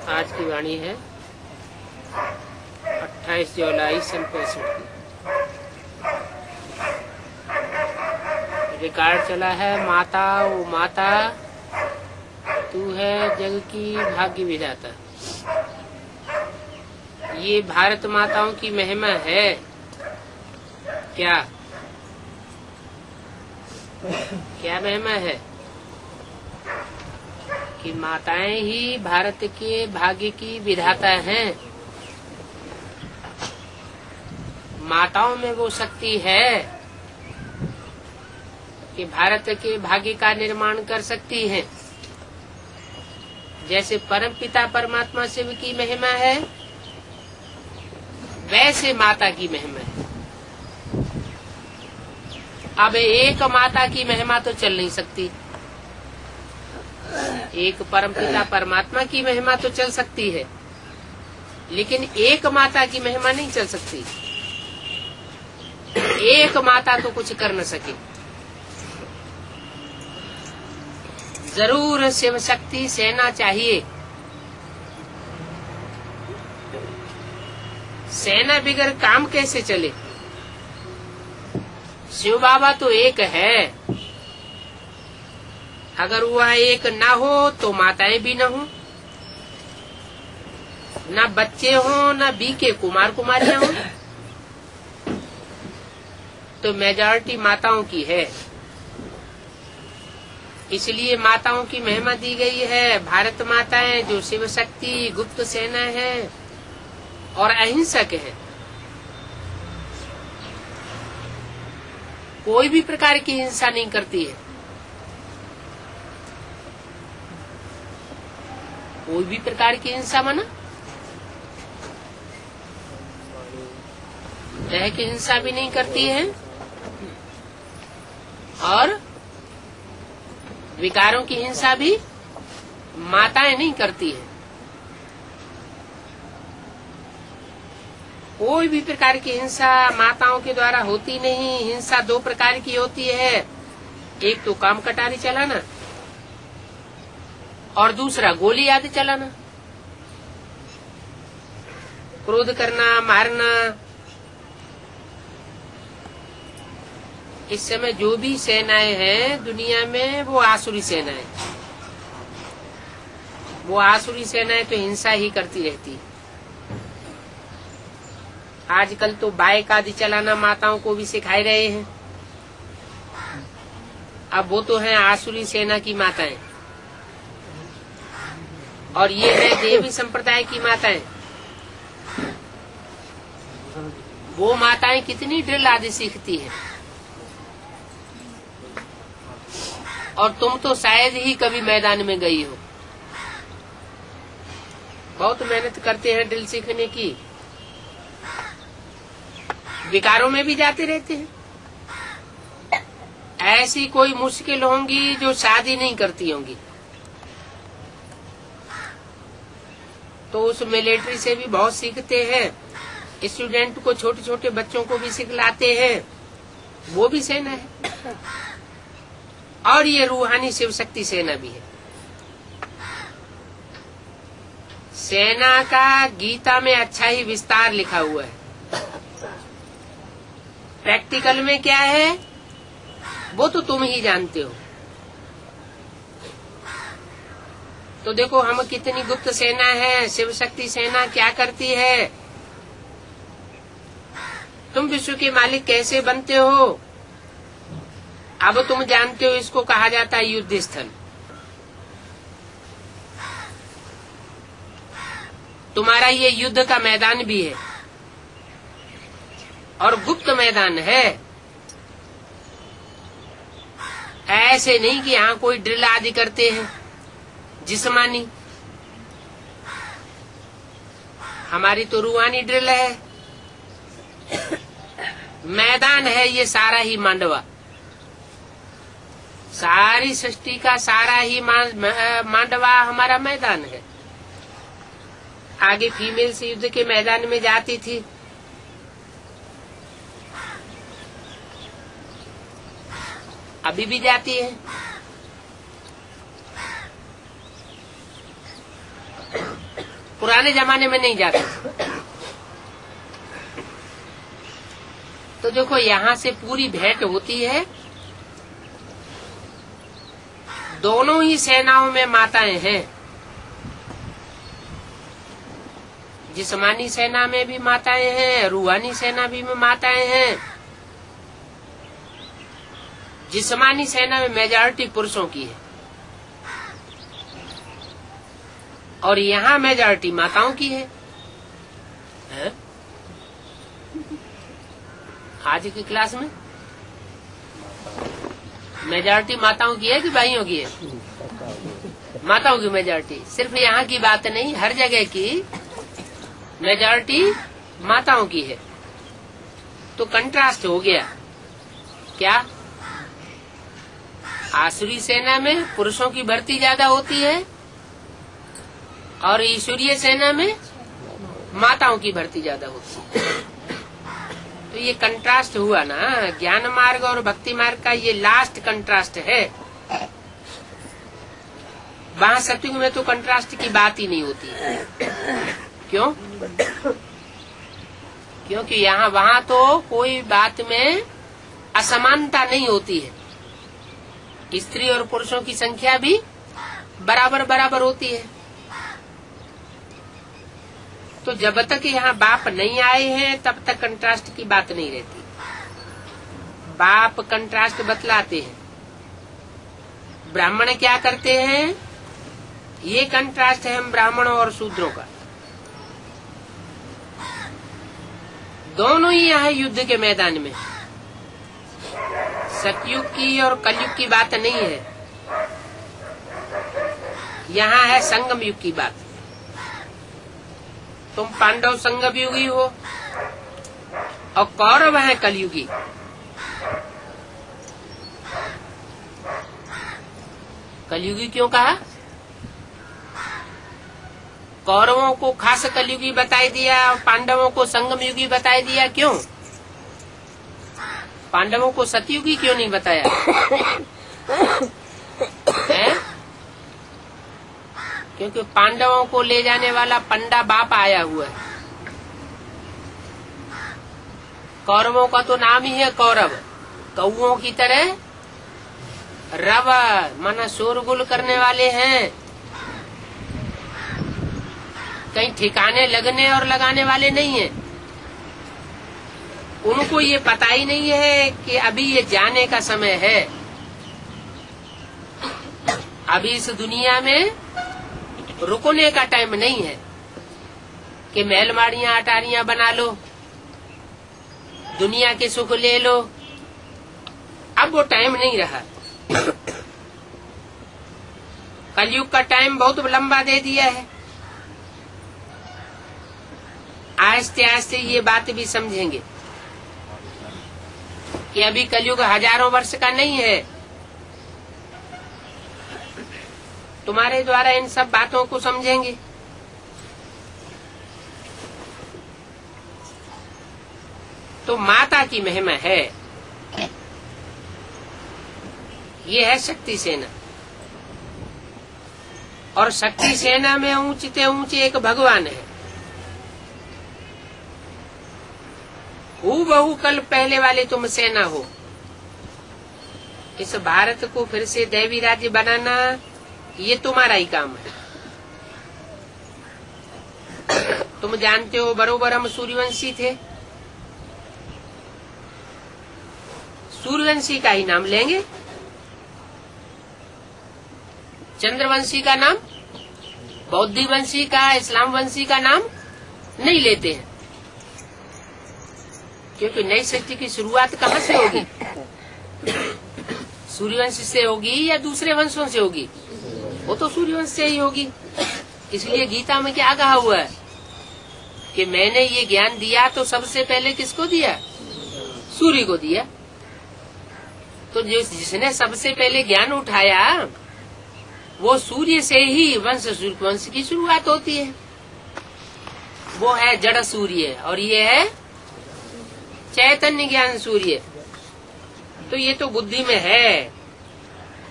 आज की वाणी है 28 जुलाई सन 65 की। रिकॉर्ड चला है। माता ओ माता, तू है जग की भाग्य विधाता। ये भारत माताओं की महिमा है क्या? क्या महिमा है कि माताएं ही भारत के भाग्य की विधाता हैं। माताओं में वो शक्ति है कि भारत के भाग्य का निर्माण कर सकती हैं। जैसे परम पिता परमात्मा शिव की महिमा है, वैसे माता की महिमा है। अब एक माता की महिमा तो चल नहीं सकती, एक परम पिता परमात्मा की महिमा तो चल सकती है, लेकिन एक माता की महिमा नहीं चल सकती। एक माता तो कुछ कर न सके। जरूर शिव शक्ति सेना चाहिए। सेना बिगर काम कैसे चले? शिव बाबा तो एक है, अगर वह एक ना हो तो माताएं भी न हो, ना बच्चे हो, ना बीके कुमार कुमारियां हो, तो मेजॉरिटी माताओं की है। इसलिए माताओं की महिमा दी गई है। भारत माताएं जो शिव शक्ति गुप्त सेना है और अहिंसक है, कोई भी प्रकार की हिंसा नहीं करती है। कोई भी प्रकार की हिंसा माना तरह की हिंसा भी नहीं करती है और विकारों की हिंसा भी माताएं नहीं करती है। कोई भी प्रकार की हिंसा माताओं के द्वारा होती नहीं। हिंसा दो प्रकार की होती है, एक तो काम कटारी चलाना और दूसरा गोली आदि चलाना, क्रोध करना, मारना। इस समय जो भी सेनाएं हैं दुनिया में वो आसुरी सेनाएं, वो आसुरी सेनाएं तो हिंसा ही करती रहती है। आजकल तो बाइक आदि चलाना माताओं को भी सिखाए रहे हैं। अब वो तो हैं आसुरी सेना की माताएं, और ये है देवी संप्रदाय की माताएं। वो माताएं कितनी ड्रिल आदि सीखती हैं, और तुम तो शायद ही कभी मैदान में गई हो। बहुत मेहनत करते हैं ड्रिल सीखने की, विकारों में भी जाते रहते हैं। ऐसी कोई मुश्किल होंगी जो शादी नहीं करती होंगी, तो उस मिलिट्री से भी बहुत सीखते हैं। स्टूडेंट को, छोटे छोटे बच्चों को भी सिखलाते हैं, वो भी सेना है। और ये रूहानी शिव शक्ति सेना भी है। सेना का गीता में अच्छा ही विस्तार लिखा हुआ है। प्रैक्टिकल में क्या है वो तो तुम ही जानते हो। तो देखो हम कितनी गुप्त सेना है। शिव शक्ति सेना क्या करती है? तुम विश्व के मालिक कैसे बनते हो अब तुम जानते हो। इसको कहा जाता है युद्ध स्थल। तुम्हारा ये युद्ध का मैदान भी है और गुप्त मैदान है। ऐसे नहीं कि यहाँ कोई ड्रिल आदि करते हैं जिस्मानी। हमारी तो रूहानी ड्रिल है। मैदान है ये सारा ही मांडवा, सारी सृष्टि का सारा ही मांडवा हमारा मैदान है। आगे फीमेल से युद्ध के मैदान में जाती थी, अभी भी जाती है। पुराने जमाने में नहीं जाते। तो देखो यहाँ से पूरी भेंट होती है। दोनों ही सेनाओं में माताएं हैं। जिस्मानी सेना में भी माताएं हैं, रूहानी सेना भी में माताएं हैं। जिस्मानी सेना में मेजॉरिटी पुरुषों की है और यहाँ मेजॉरिटी माताओं की है? आज की क्लास में मेजॉरिटी माताओं की है कि भाइयों की है? माताओं की मेजॉरिटी। सिर्फ यहाँ की बात नहीं, हर जगह की मेजॉरिटी माताओं की है। तो कंट्रास्ट हो गया क्या? आसुरी सेना में पुरुषों की भर्ती ज्यादा होती है और ईश्वरीय सेना में माताओं की भर्ती ज्यादा होती है। तो ये कंट्रास्ट हुआ ना, ज्ञान मार्ग और भक्ति मार्ग का ये लास्ट कंट्रास्ट है। वहाँ सत्युग में तो कंट्रास्ट की बात ही नहीं होती है। क्यों? क्योंकि यहाँ वहाँ तो कोई बात में असमानता नहीं होती है। स्त्री और पुरुषों की संख्या भी बराबर बराबर होती है। तो जब तक यहाँ बाप नहीं आए हैं तब तक कंट्रास्ट की बात नहीं रहती। बाप कंट्रास्ट बतलाते हैं। ब्राह्मण क्या करते हैं? ये कंट्रास्ट है हम ब्राह्मणों और शूद्रों का। दोनों ही यहाँ युद्ध के मैदान में। सतयुग की और कलयुग की बात नहीं है, यहाँ है संगम युग की बात। तुम पांडव संगम युगी हो और कौरव है कलयुगी। कलयुगी क्यों कहा? कौरवों को खास कलयुगी बताई दिया और पांडवों को संगम युगी बताई दिया। क्यों? पांडवों को सतयुगी क्यों नहीं बताया है? क्योंकि पांडवों को ले जाने वाला पंडा बाप आया हुआ है। कौरवों का तो नाम ही है कौरव। कौओं की तरह रव माना शोरगुल करने वाले हैं, कहीं ठिकाने लगने और लगाने वाले नहीं हैं। उनको ये पता ही नहीं है कि अभी ये जाने का समय है। अभी इस दुनिया में रुकने का टाइम नहीं है कि महलमाड़ियां अटारियां बना लो, दुनिया के सुख ले लो। अब वो टाइम नहीं रहा। कलयुग का टाइम बहुत लंबा दे दिया है। आहिस्ते आहिस्ते ये बात भी समझेंगे कि अभी कलयुग हजारों वर्ष का नहीं है। तुम्हारे द्वारा इन सब बातों को समझेंगे। तो माता की महिमा है। ये है शक्ति सेना। और शक्ति सेना में ऊंचे ऊंचे एक भगवान है। हूबहू कल पहले वाले तुम सेना हो। इस भारत को फिर से दैवी राज्य बनाना ये तुम्हारा ही काम है। तुम जानते हो बरोबर हम सूर्यवंशी थे। सूर्यवंशी का ही नाम लेंगे, चंद्रवंशी का नाम, बौद्धी वंशी का, इस्लाम वंशी का नाम नहीं लेते हैं। क्योंकि नई सृष्टि की शुरुआत कहाँ से होगी? सूर्यवंश से होगी या दूसरे वंशों से होगी? वो तो सूर्यवंश से ही होगी। इसलिए गीता में क्या कहा हुआ है कि मैंने ये ज्ञान दिया तो सबसे पहले किसको दिया? सूर्य को दिया। तो जिसने सबसे पहले ज्ञान उठाया वो सूर्य से ही वंश की शुरुआत होती है। वो है जड़ सूर्य और ये है चैतन्य ज्ञान सूर्य। तो ये तो बुद्धि में है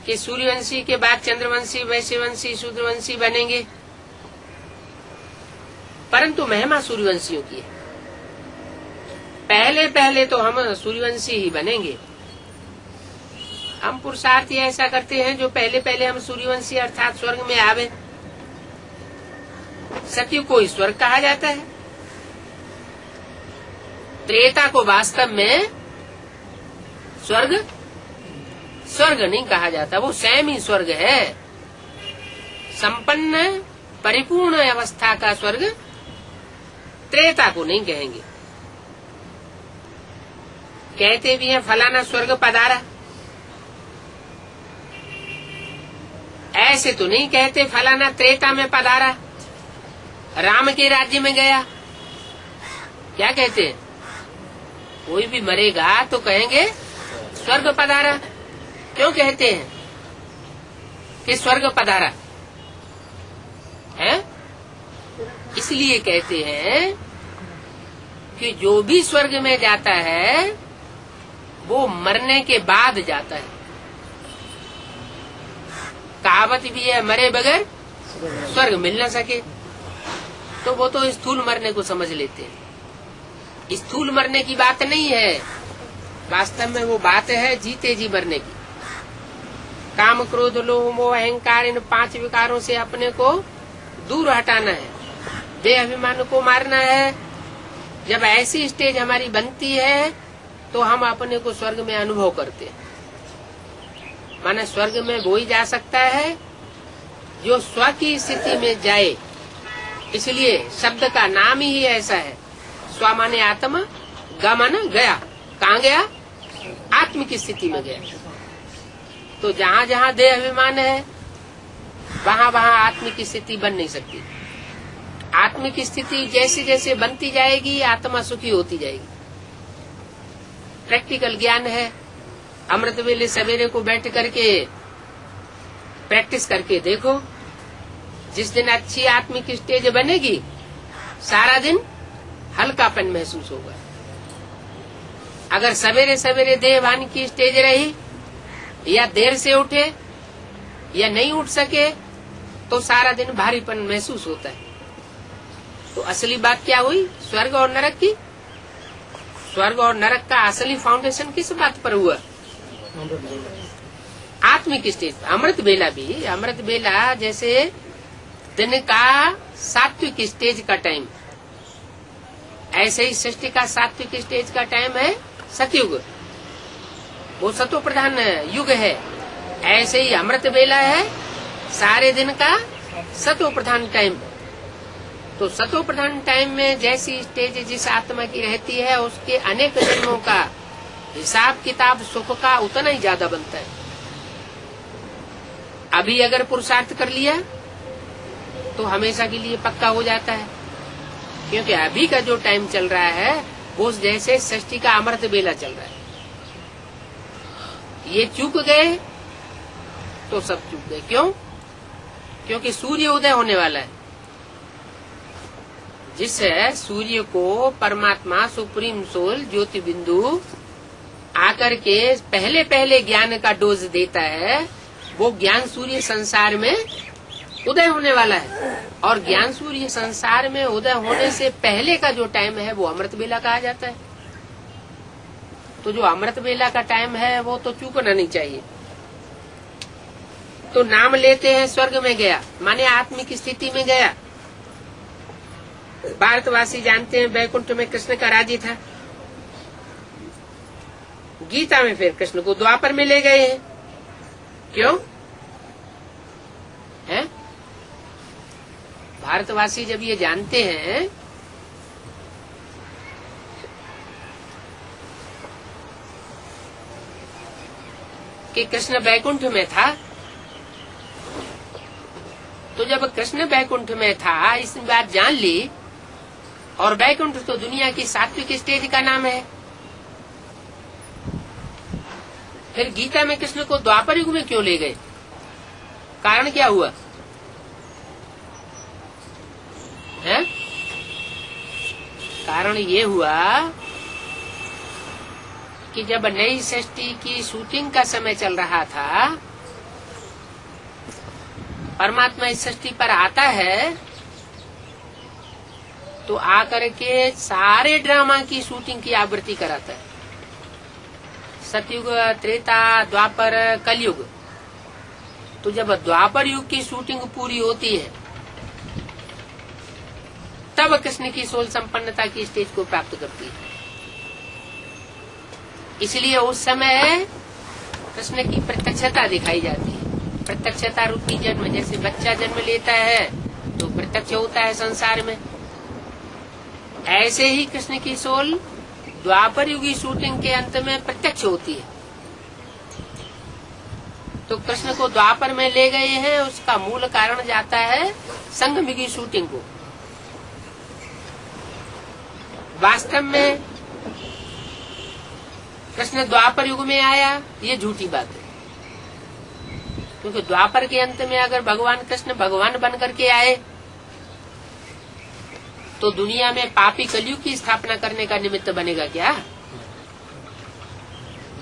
कि सूर्यवंशी के बाद चंद्रवंशी, वैश्यवंशी, शूद्रवंशी बनेंगे। परंतु महिमा सूर्यवंशियों की है। पहले पहले तो हम सूर्यवंशी ही बनेंगे। हम पुरुषार्थी ऐसा करते हैं जो पहले पहले हम सूर्यवंशी अर्थात स्वर्ग में आवे। सतयुग को स्वर्ग कहा जाता है। त्रेता को वास्तव में स्वर्ग नहीं कहा जाता, वो स्वयं ही स्वर्ग है। संपन्न परिपूर्ण अवस्था का स्वर्ग त्रेता को नहीं कहेंगे। कहते भी हैं फलाना स्वर्ग पधारा, ऐसे तो नहीं कहते फलाना त्रेता में पधारा, राम के राज्य में गया। क्या कहते हैं? कोई भी मरेगा तो कहेंगे स्वर्ग पधारा। क्यों कहते हैं कि स्वर्ग पधारा है? इसलिए कहते हैं कि जो भी स्वर्ग में जाता है वो मरने के बाद जाता है। कहावत भी है, मरे बगैर स्वर्ग मिल न सके। तो वो तो स्थूल मरने को समझ लेते हैं। स्थूल मरने की बात नहीं है, वास्तव में वो बात है जीते जी मरने की। काम क्रोध लोभ मोह अहंकार इन 5 विकारों से अपने को दूर हटाना है, देह अभिमान को मारना है। जब ऐसी स्टेज हमारी बनती है तो हम अपने को स्वर्ग में अनुभव करते हैं। माने स्वर्ग में वो ही जा सकता है जो स्व की स्थिति में जाए। इसलिए शब्द का नाम ही ऐसा है। स्व माने आत्मा, ग माने गया। कहाँ गया? आत्म की स्थिति में गया। तो जहाँ जहाँ देह अभिमान है वहाँ वहाँ आत्म की स्थिति बन नहीं सकती। आत्म की स्थिति जैसे जैसे बनती जाएगी आत्मा सुखी होती जाएगी। प्रैक्टिकल ज्ञान है। अमृत वेले सवेरे को बैठ करके प्रैक्टिस करके देखो। जिस दिन अच्छी आत्मिक स्टेज बनेगी सारा दिन हल्कापन महसूस होगा। अगर सवेरे सवेरे देहभान की स्टेज रही या देर से उठे या नहीं उठ सके तो सारा दिन भारीपन महसूस होता है। तो असली बात क्या हुई? स्वर्ग और नरक की। स्वर्ग और नरक का असली फाउंडेशन किस बात पर हुआ? आत्मिक स्टेज। अमृत बेला भी, अमृत बेला जैसे दिन का सात्विक स्टेज का टाइम, ऐसे ही सृष्टि का सात्विक स्टेज का टाइम है सतयुग। वो सतो प्रधान युग है। ऐसे ही अमृत बेला है सारे दिन का सतो प्रधान टाइम। तो सतो प्रधान टाइम में जैसी स्टेज जिस आत्मा की रहती है उसके अनेक जन्मों का हिसाब किताब सुख का उतना ही ज्यादा बनता है। अभी अगर पुरुषार्थ कर लिया तो हमेशा के लिए पक्का हो जाता है, क्योंकि अभी का जो टाइम चल रहा है वो जैसे सृष्टि का अमृत बेला चल रहा है। ये चूक गए तो सब चूक गए। क्यों? क्योंकि सूर्य उदय होने वाला है। जिस सूर्य को परमात्मा सुप्रीम सोल ज्योति बिंदु आकर के पहले पहले ज्ञान का डोज देता है, वो ज्ञान सूर्य संसार में उदय होने वाला है। और ज्ञान सूर्य संसार में उदय होने से पहले का जो टाइम है वो अमृत बेला कहा जाता है। तो जो अमृत बेला का टाइम है वो तो चूकना नहीं चाहिए। तो नाम लेते हैं स्वर्ग में गया, माने आत्मिक स्थिति में गया। भारतवासी जानते हैं वैकुंठ में कृष्ण का राज्य था। गीता में फिर कृष्ण को द्वापर में ले गए हैं। क्यों है? भारतवासी जब ये जानते हैं कि कृष्ण वैकुंठ में था, तो जब कृष्ण वैकुंठ में था इस बात जान ली, और वैकुंठ तो दुनिया की सात्विक स्टेज का नाम है। फिर गीता में कृष्ण को द्वापर युग में क्यों ले गए? कारण क्या हुआ है? कारण ये हुआ कि जब नई सृष्टि की शूटिंग का समय चल रहा था, परमात्मा इस सृष्टि पर आता है तो आकर के सारे ड्रामा की शूटिंग की आवृत्ति कराता है। सतयुग, त्रेता, द्वापर, कलयुग। तो जब द्वापर युग की शूटिंग पूरी होती है तब कृष्ण की सोल संपन्नता की स्टेज को प्राप्त करती है। इसलिए उस समय कृष्ण की प्रत्यक्षता दिखाई जाती है। प्रत्यक्षता रूपी जन्म, जैसे बच्चा जन्म लेता है तो प्रत्यक्ष होता है संसार में, ऐसे ही कृष्ण की सोल द्वापर युगी शूटिंग के अंत में प्रत्यक्ष होती है। तो कृष्ण को द्वापर में ले गए हैं, उसका मूल कारण जाता है संगम युगी शूटिंग को। वास्तव में कृष्ण द्वापर युग में आया, ये झूठी बात है। क्योंकि द्वापर के अंत में अगर भगवान कृष्ण भगवान बन करके आए तो दुनिया में पापी कलयुग की स्थापना करने का निमित्त बनेगा क्या?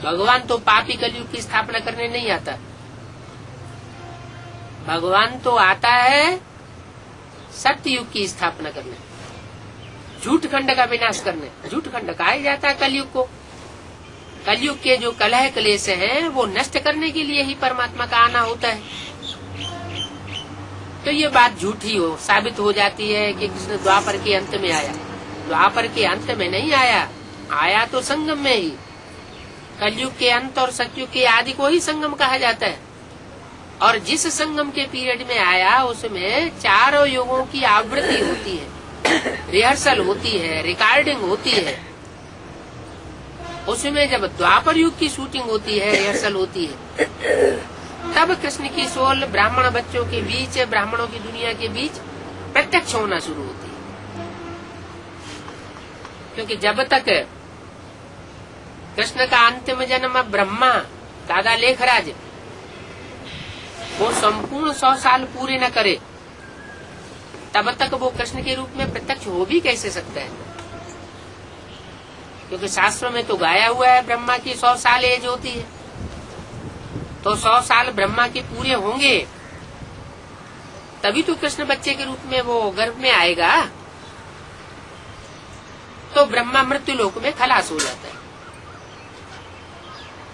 भगवान तो पापी कलयुग की स्थापना करने नहीं आता। भगवान तो आता है सत्य युग की स्थापना करने, झूठ खंड का विनाश करने। झूठ खंड कहा जाता है कलयुग को। कलयुग के जो कलह क्लेश हैं वो नष्ट करने के लिए ही परमात्मा का आना होता है। तो ये बात झूठी हो साबित हो जाती है कि कृष्ण द्वापर के अंत में आया। द्वापर के अंत में नहीं आया, आया तो संगम में ही। कलयुग के अंत और सतयुग के आदि को ही संगम कहा जाता है। और जिस संगम के पीरियड में आया उसमें चारों युगों की आवृत्ति होती है, रिहर्सल होती है, रिकॉर्डिंग होती है। उसमें जब द्वापर युग की शूटिंग होती है, रिहर्सल होती है, तब कृष्ण की सोल ब्राह्मण बच्चों के बीच, ब्राह्मणों की दुनिया के बीच प्रत्यक्ष होना शुरू होती है। क्योंकि जब तक कृष्ण का अंतिम जन्म ब्रह्मा दादा लेखराज वो संपूर्ण 100 साल पूरे न करे तब तक वो कृष्ण के रूप में प्रत्यक्ष हो भी कैसे सकता है? क्योंकि शास्त्रों में तो गाया हुआ है ब्रह्मा की 100 साल एज होती है। तो 100 साल ब्रह्मा के पूरे होंगे तभी तो कृष्ण बच्चे के रूप में वो गर्भ में आएगा। तो ब्रह्मा मृत्युलोक में खलास हो जाता है।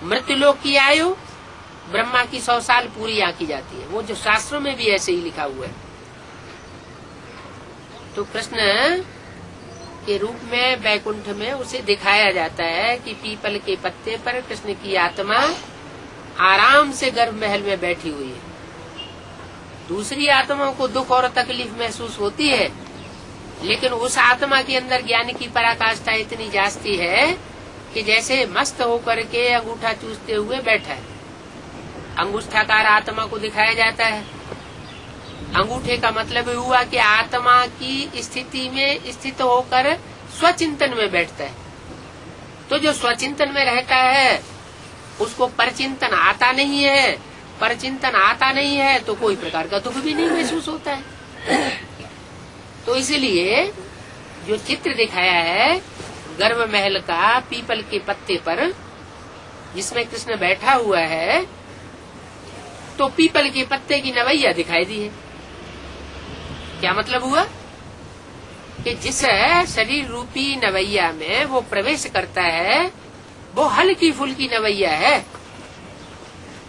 मृत्युलोक की आयु ब्रह्मा की 100 साल पूरी आंकी जाती है। वो जो शास्त्रों में भी ऐसे ही लिखा हुआ है। तो कृष्ण के रूप में बैकुंठ में उसे दिखाया जाता है कि पीपल के पत्ते पर कृष्ण की आत्मा आराम से गर्भ महल में बैठी हुई है। दूसरी आत्माओं को दुख और तकलीफ महसूस होती है, लेकिन उस आत्मा के अंदर ज्ञान की पराकाष्ठा इतनी जास्ती है कि जैसे मस्त होकर के अंगूठा चूसते हुए बैठा है। अंगूठाकार आत्मा को दिखाया जाता है। अंगूठे का मतलब हुआ कि आत्मा की स्थिति में स्थित होकर स्वचिंतन में बैठता है। तो जो स्वचिंतन में रहता है उसको परचिंतन आता नहीं है। परचिंतन आता नहीं है तो कोई प्रकार का दुख भी नहीं महसूस होता है। तो इसलिए जो चित्र दिखाया है गर्भ महल का पीपल के पत्ते पर जिसमें कृष्ण बैठा हुआ है, तो पीपल के पत्ते की नवैया दिखाई दी है। क्या मतलब हुआ कि जिस शरीर रूपी नवैया में वो प्रवेश करता है वो हल्की फुल्की नवैया है,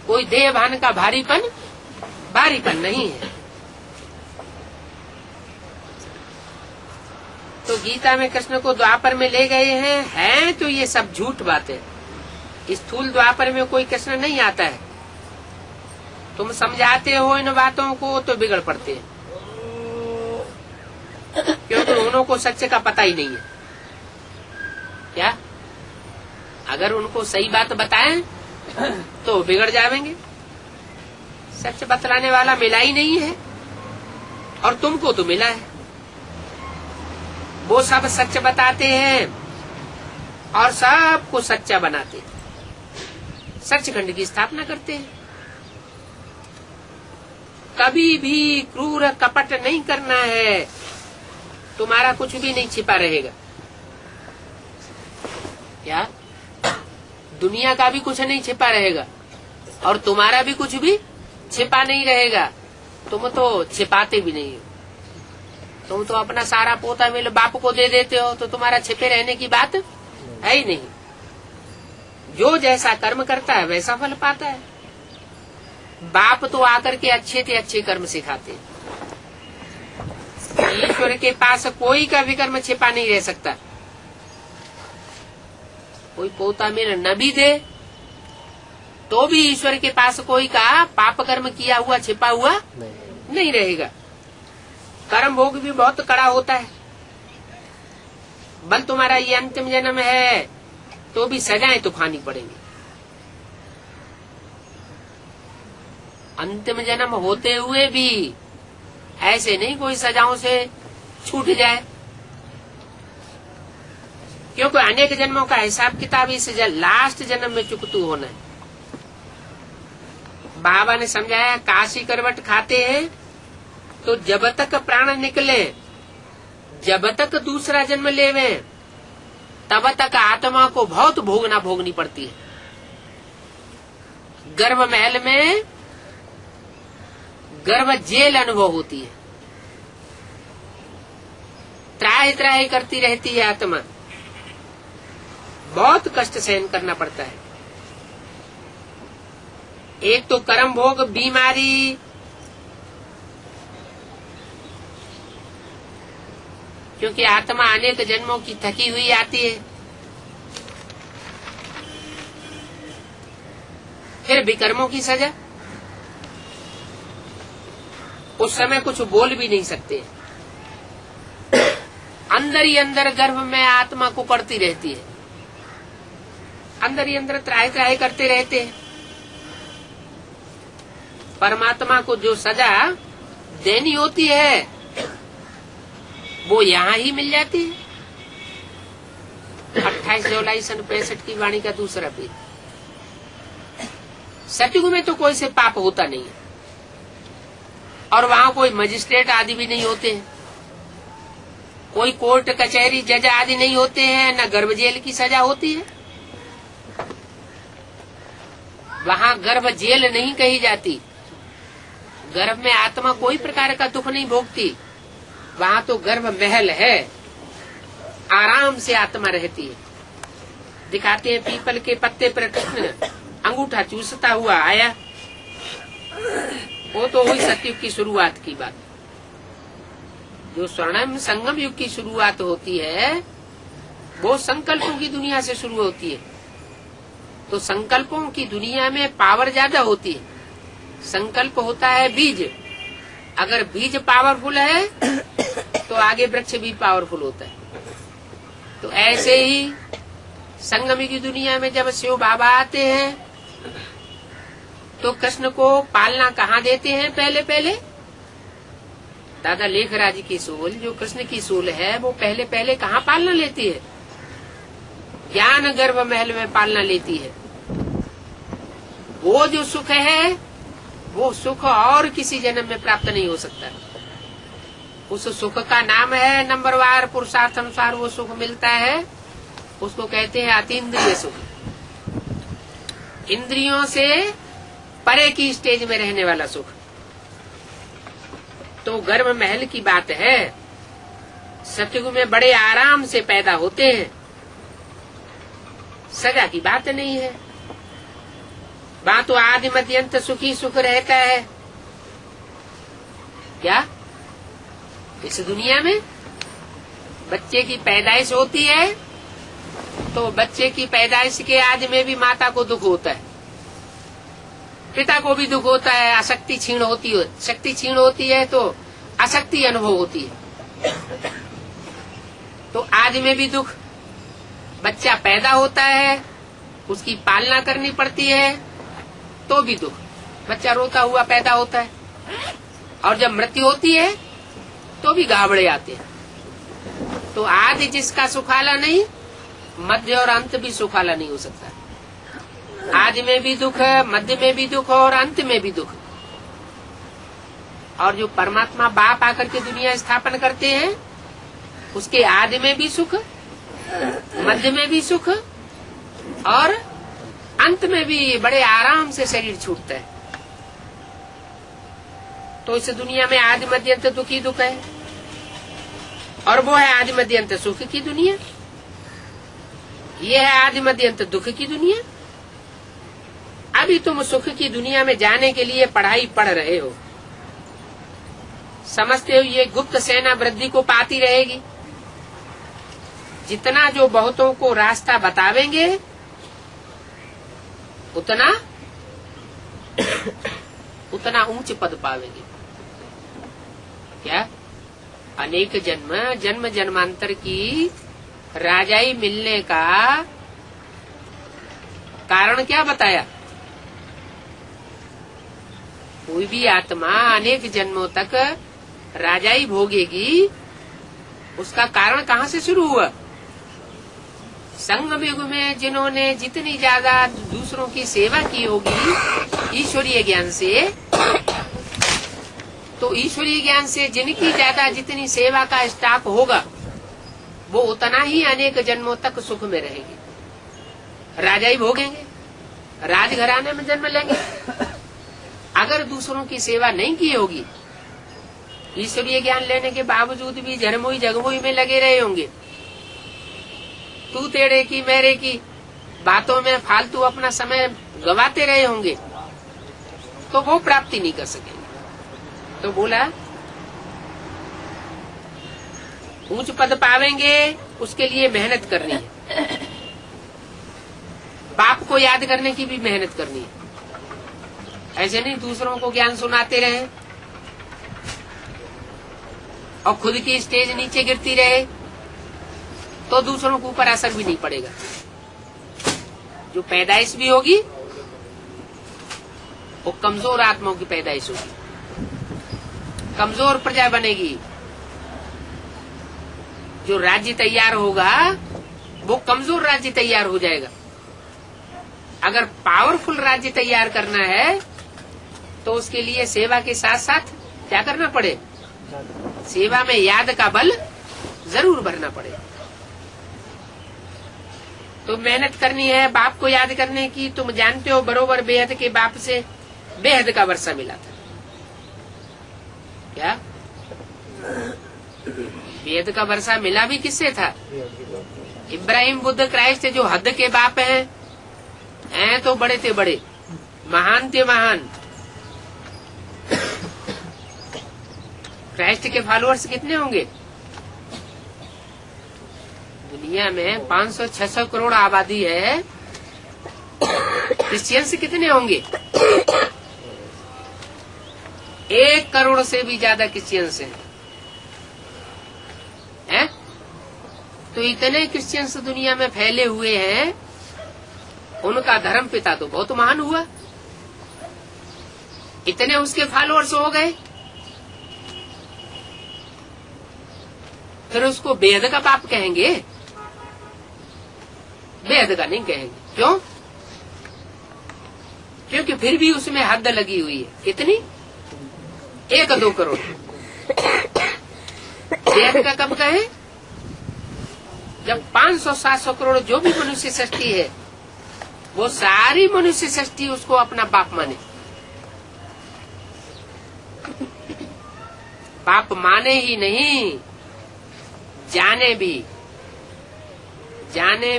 कोई देहभान का भारीपन नहीं है। तो गीता में कृष्ण को द्वापर में ले गए हैं तो ये सब झूठ बात है। स्थूल द्वापर में कोई कृष्ण नहीं आता है। तुम समझाते हो इन बातों को तो बिगड़ पड़ते हैं, क्योंकि उनको सच्चे का पता ही नहीं है। क्या अगर उनको सही बात बताएं तो बिगड़ जाएंगे। सच बतलाने वाला मिला ही नहीं है और तुमको तो मिला है। वो सब सच बताते हैं और सबको सच्चा बनाते हैं, सचखंड की स्थापना करते हैं। कभी भी क्रूर कपट नहीं करना है, तुम्हारा कुछ भी नहीं छिपा रहेगा। क्या दुनिया का भी कुछ नहीं छिपा रहेगा और तुम्हारा भी कुछ भी छिपा नहीं रहेगा। तुम तो छिपाते भी नहीं हो। तुम तो अपना सारा पोता मिल बाप को दे देते हो, तो तुम्हारा छिपे रहने की बात है ही नहीं। जो जैसा कर्म करता है वैसा फल पाता है। बाप तो आकर के अच्छे से अच्छे कर्म सिखाते हैं। ईश्वर के पास कोई का भी कर्म छिपा नहीं रह सकता। कोई पोता मेरा न भी दे तो भी ईश्वर के पास कोई का पाप कर्म किया हुआ छिपा हुआ नहीं रहेगा। कर्म भोग भी बहुत कड़ा होता है। बल तुम्हारा ये अंतिम जन्म है तो भी सजाएं तो खानी पड़ेंगी। अंतिम जन्म होते हुए भी ऐसे नहीं कोई सजाओं से छूट जाए, क्योंकि अनेक जन्मों का हिसाब किताब इस लास्ट जन्म में चुकतू होना है। बाबा ने समझाया, काशी करवट खाते हैं तो जब तक प्राण निकले, जब तक दूसरा जन्म लेवे, तब तक आत्मा को बहुत भोगनी पड़ती है। गर्भ महल में गर्भ जेल अनुभव होती है। त्राहि त्राहि करती रहती है आत्मा, बहुत कष्ट सहन करना पड़ता है। एक तो कर्म भोग, बीमारी, क्योंकि आत्मा अनेक जन्मों की थकी हुई आती है। फिर विकर्मों की सजा, उस समय कुछ बोल भी नहीं सकते। अंदर ही अंदर गर्भ में आत्मा को पड़ती रहती है, अंदर ही अंदर त्राहि त्राहि करते रहते हैं। परमात्मा को जो सजा देनी होती है वो यहाँ ही मिल जाती है। 28 जुलाई सन 65 की वाणी का दूसरा पेज। सतयुग में तो कोई से पाप होता नहीं है, और वहाँ कोई मजिस्ट्रेट आदि भी नहीं होते हैं, कोई कोर्ट कचहरी जज आदि नहीं होते हैं, न गर्भ जेल की सजा होती है। वहाँ गर्भ जेल नहीं कही जाती। गर्भ में आत्मा कोई प्रकार का दुख नहीं भोगती। वहाँ तो गर्भ महल है, आराम से आत्मा रहती है। दिखाते हैं पीपल के पत्ते पर कृष्ण अंगूठा चूसता हुआ आया। वो तो हुई सतयुग की शुरुआत की बात। जो स्वर्णिम संगम युग की शुरुआत होती है वो संकल्पों की दुनिया से शुरू होती है। तो संकल्पों की दुनिया में पावर ज्यादा होती है। संकल्प होता है बीज, अगर बीज पावरफुल है तो आगे वृक्ष भी पावरफुल होता है। तो ऐसे ही संगम की दुनिया में जब शिव बाबा आते हैं तो कृष्ण को पालना कहाँ देते हैं? पहले पहले दादा लेखराज की सोल, जो कृष्ण की सोल है, वो पहले पहले कहाँ पालना लेती है? ज्ञान गर्भ महल में पालना लेती है। वो जो सुख है वो सुख और किसी जन्म में प्राप्त नहीं हो सकता। उस सुख का नाम है नंबरवार पुरुषार्थ अनुसार वो सुख मिलता है, उसको कहते हैं अतीन्द्रिय सुख। इंद्रियों से परे की स्टेज में रहने वाला सुख। तो गर्भ महल की बात है। सतयुग में बड़े आराम से पैदा होते हैं, सजा की बात नहीं है। वहाँ तो आदि मध्यंत सुखी सुख रहता है। क्या इस दुनिया में बच्चे की पैदाइश होती है तो बच्चे की पैदाइश के आदि में भी माता को दुख होता है, पिता को भी दुख होता है। आसक्ति क्षीण होती है, शक्ति क्षीण होती है तो आसक्ति अनुभव होती है। तो आदि में भी दुख। बच्चा पैदा होता है, उसकी पालना करनी पड़ती है तो भी दुख। बच्चा रोता हुआ पैदा होता है, और जब मृत्यु होती है तो भी गाबड़े आते हैं। तो आदि जिसका सुखाला नहीं, मध्य और अंत भी सुखाला नहीं हो सकता। आदि में भी दुख है, मध्य में भी दुख और अंत में भी दुख। और जो परमात्मा बाप आकर के दुनिया स्थापन करते हैं, उसके आदि में भी सुख, मध्य में भी सुख और अंत में भी बड़े आराम से शरीर छूटता है। तो इस दुनिया में आदि मध्य अंत दुख ही दुख है। और वो है आदि मध्य अंत सुख की दुनिया, ये है आदि मध्य अंत दुख की दुनिया। अभी तुम सुख की दुनिया में जाने के लिए पढ़ाई पढ़ रहे हो, समझते हो ये गुप्त सेना वृद्धि को पाती रहेगी। जितना जो बहुतों को रास्ता बतावेंगे उतना उतना ऊंच पद पावेंगे। क्या अनेक जन्म जन्मांतर की राजाई मिलने का कारण क्या बताया? कोई भी आत्मा अनेक जन्मों तक राजाई भोगेगी, उसका कारण कहाँ से शुरू हुआ? संगम युग में जिन्होंने जितनी ज्यादा दूसरों की सेवा की होगी ईश्वरीय ज्ञान से, तो ईश्वरीय ज्ञान से जिनकी ज्यादा जितनी सेवा का स्टॉक होगा वो उतना ही अनेक जन्मों तक सुख में रहेंगे, राजाई भोगेंगे, राजघराने में जन्म लेंगे। अगर दूसरों की सेवा नहीं की होगी, ईश्वरीय ज्ञान लेने के बावजूद भी झरमोई जगमोई में लगे रहे होंगे, तू तेरे की मेरे की बातों में फालतू अपना समय गवाते रहे होंगे, तो वो प्राप्ति नहीं कर सकेंगे। तो बोला ऊंच पद पावेंगे, उसके लिए मेहनत करनी है, बाप को याद करने की भी मेहनत करनी है। ऐसे नहीं दूसरों को ज्ञान सुनाते रहे और खुद की स्टेज नीचे गिरती रहे तो दूसरों के ऊपर असर भी नहीं पड़ेगा। जो पैदाइश भी होगी वो कमजोर आत्माओं की पैदाइश होगी, कमजोर प्रजा बनेगी। जो राज्य तैयार होगा वो कमजोर राज्य तैयार हो जाएगा। अगर पावरफुल राज्य तैयार करना है तो उसके लिए सेवा के साथ साथ क्या करना पड़े? सेवा में याद का बल जरूर भरना पड़े। तो मेहनत करनी है बाप को याद करने की। तुम जानते हो बरोबर बेहद के बाप से बेहद का वर्षा मिला था। क्या बेहद का वर्षा मिला भी किससे था? इब्राहिम बुद्ध क्राइस्ट जो हद के बाप हैं तो बड़े थे बड़े, महान थे महान। क्राइस्ट के फॉलोअर्स कितने होंगे? दुनिया में 500-600 करोड़ आबादी है, क्रिश्चियंस कितने होंगे? 1 करोड़ से भी ज्यादा क्रिश्चियंस हैं। तो इतने क्रिश्चियंस दुनिया में फैले हुए हैं, उनका धर्म पिता तो बहुत महान हुआ, इतने उसके फॉलोअर्स हो गए, फिर उसको बेहद का बाप कहेंगे? बेहद का नहीं कहेंगे। क्यों? क्योंकि फिर भी उसमें हद लगी हुई है। कितनी? 1-2 करोड़। बेहद का कब कहें? जब 500-700 करोड़ जो भी मनुष्य सृष्टि है वो सारी मनुष्य सृष्टि उसको अपना बाप माने। बाप माने ही नहीं, जाने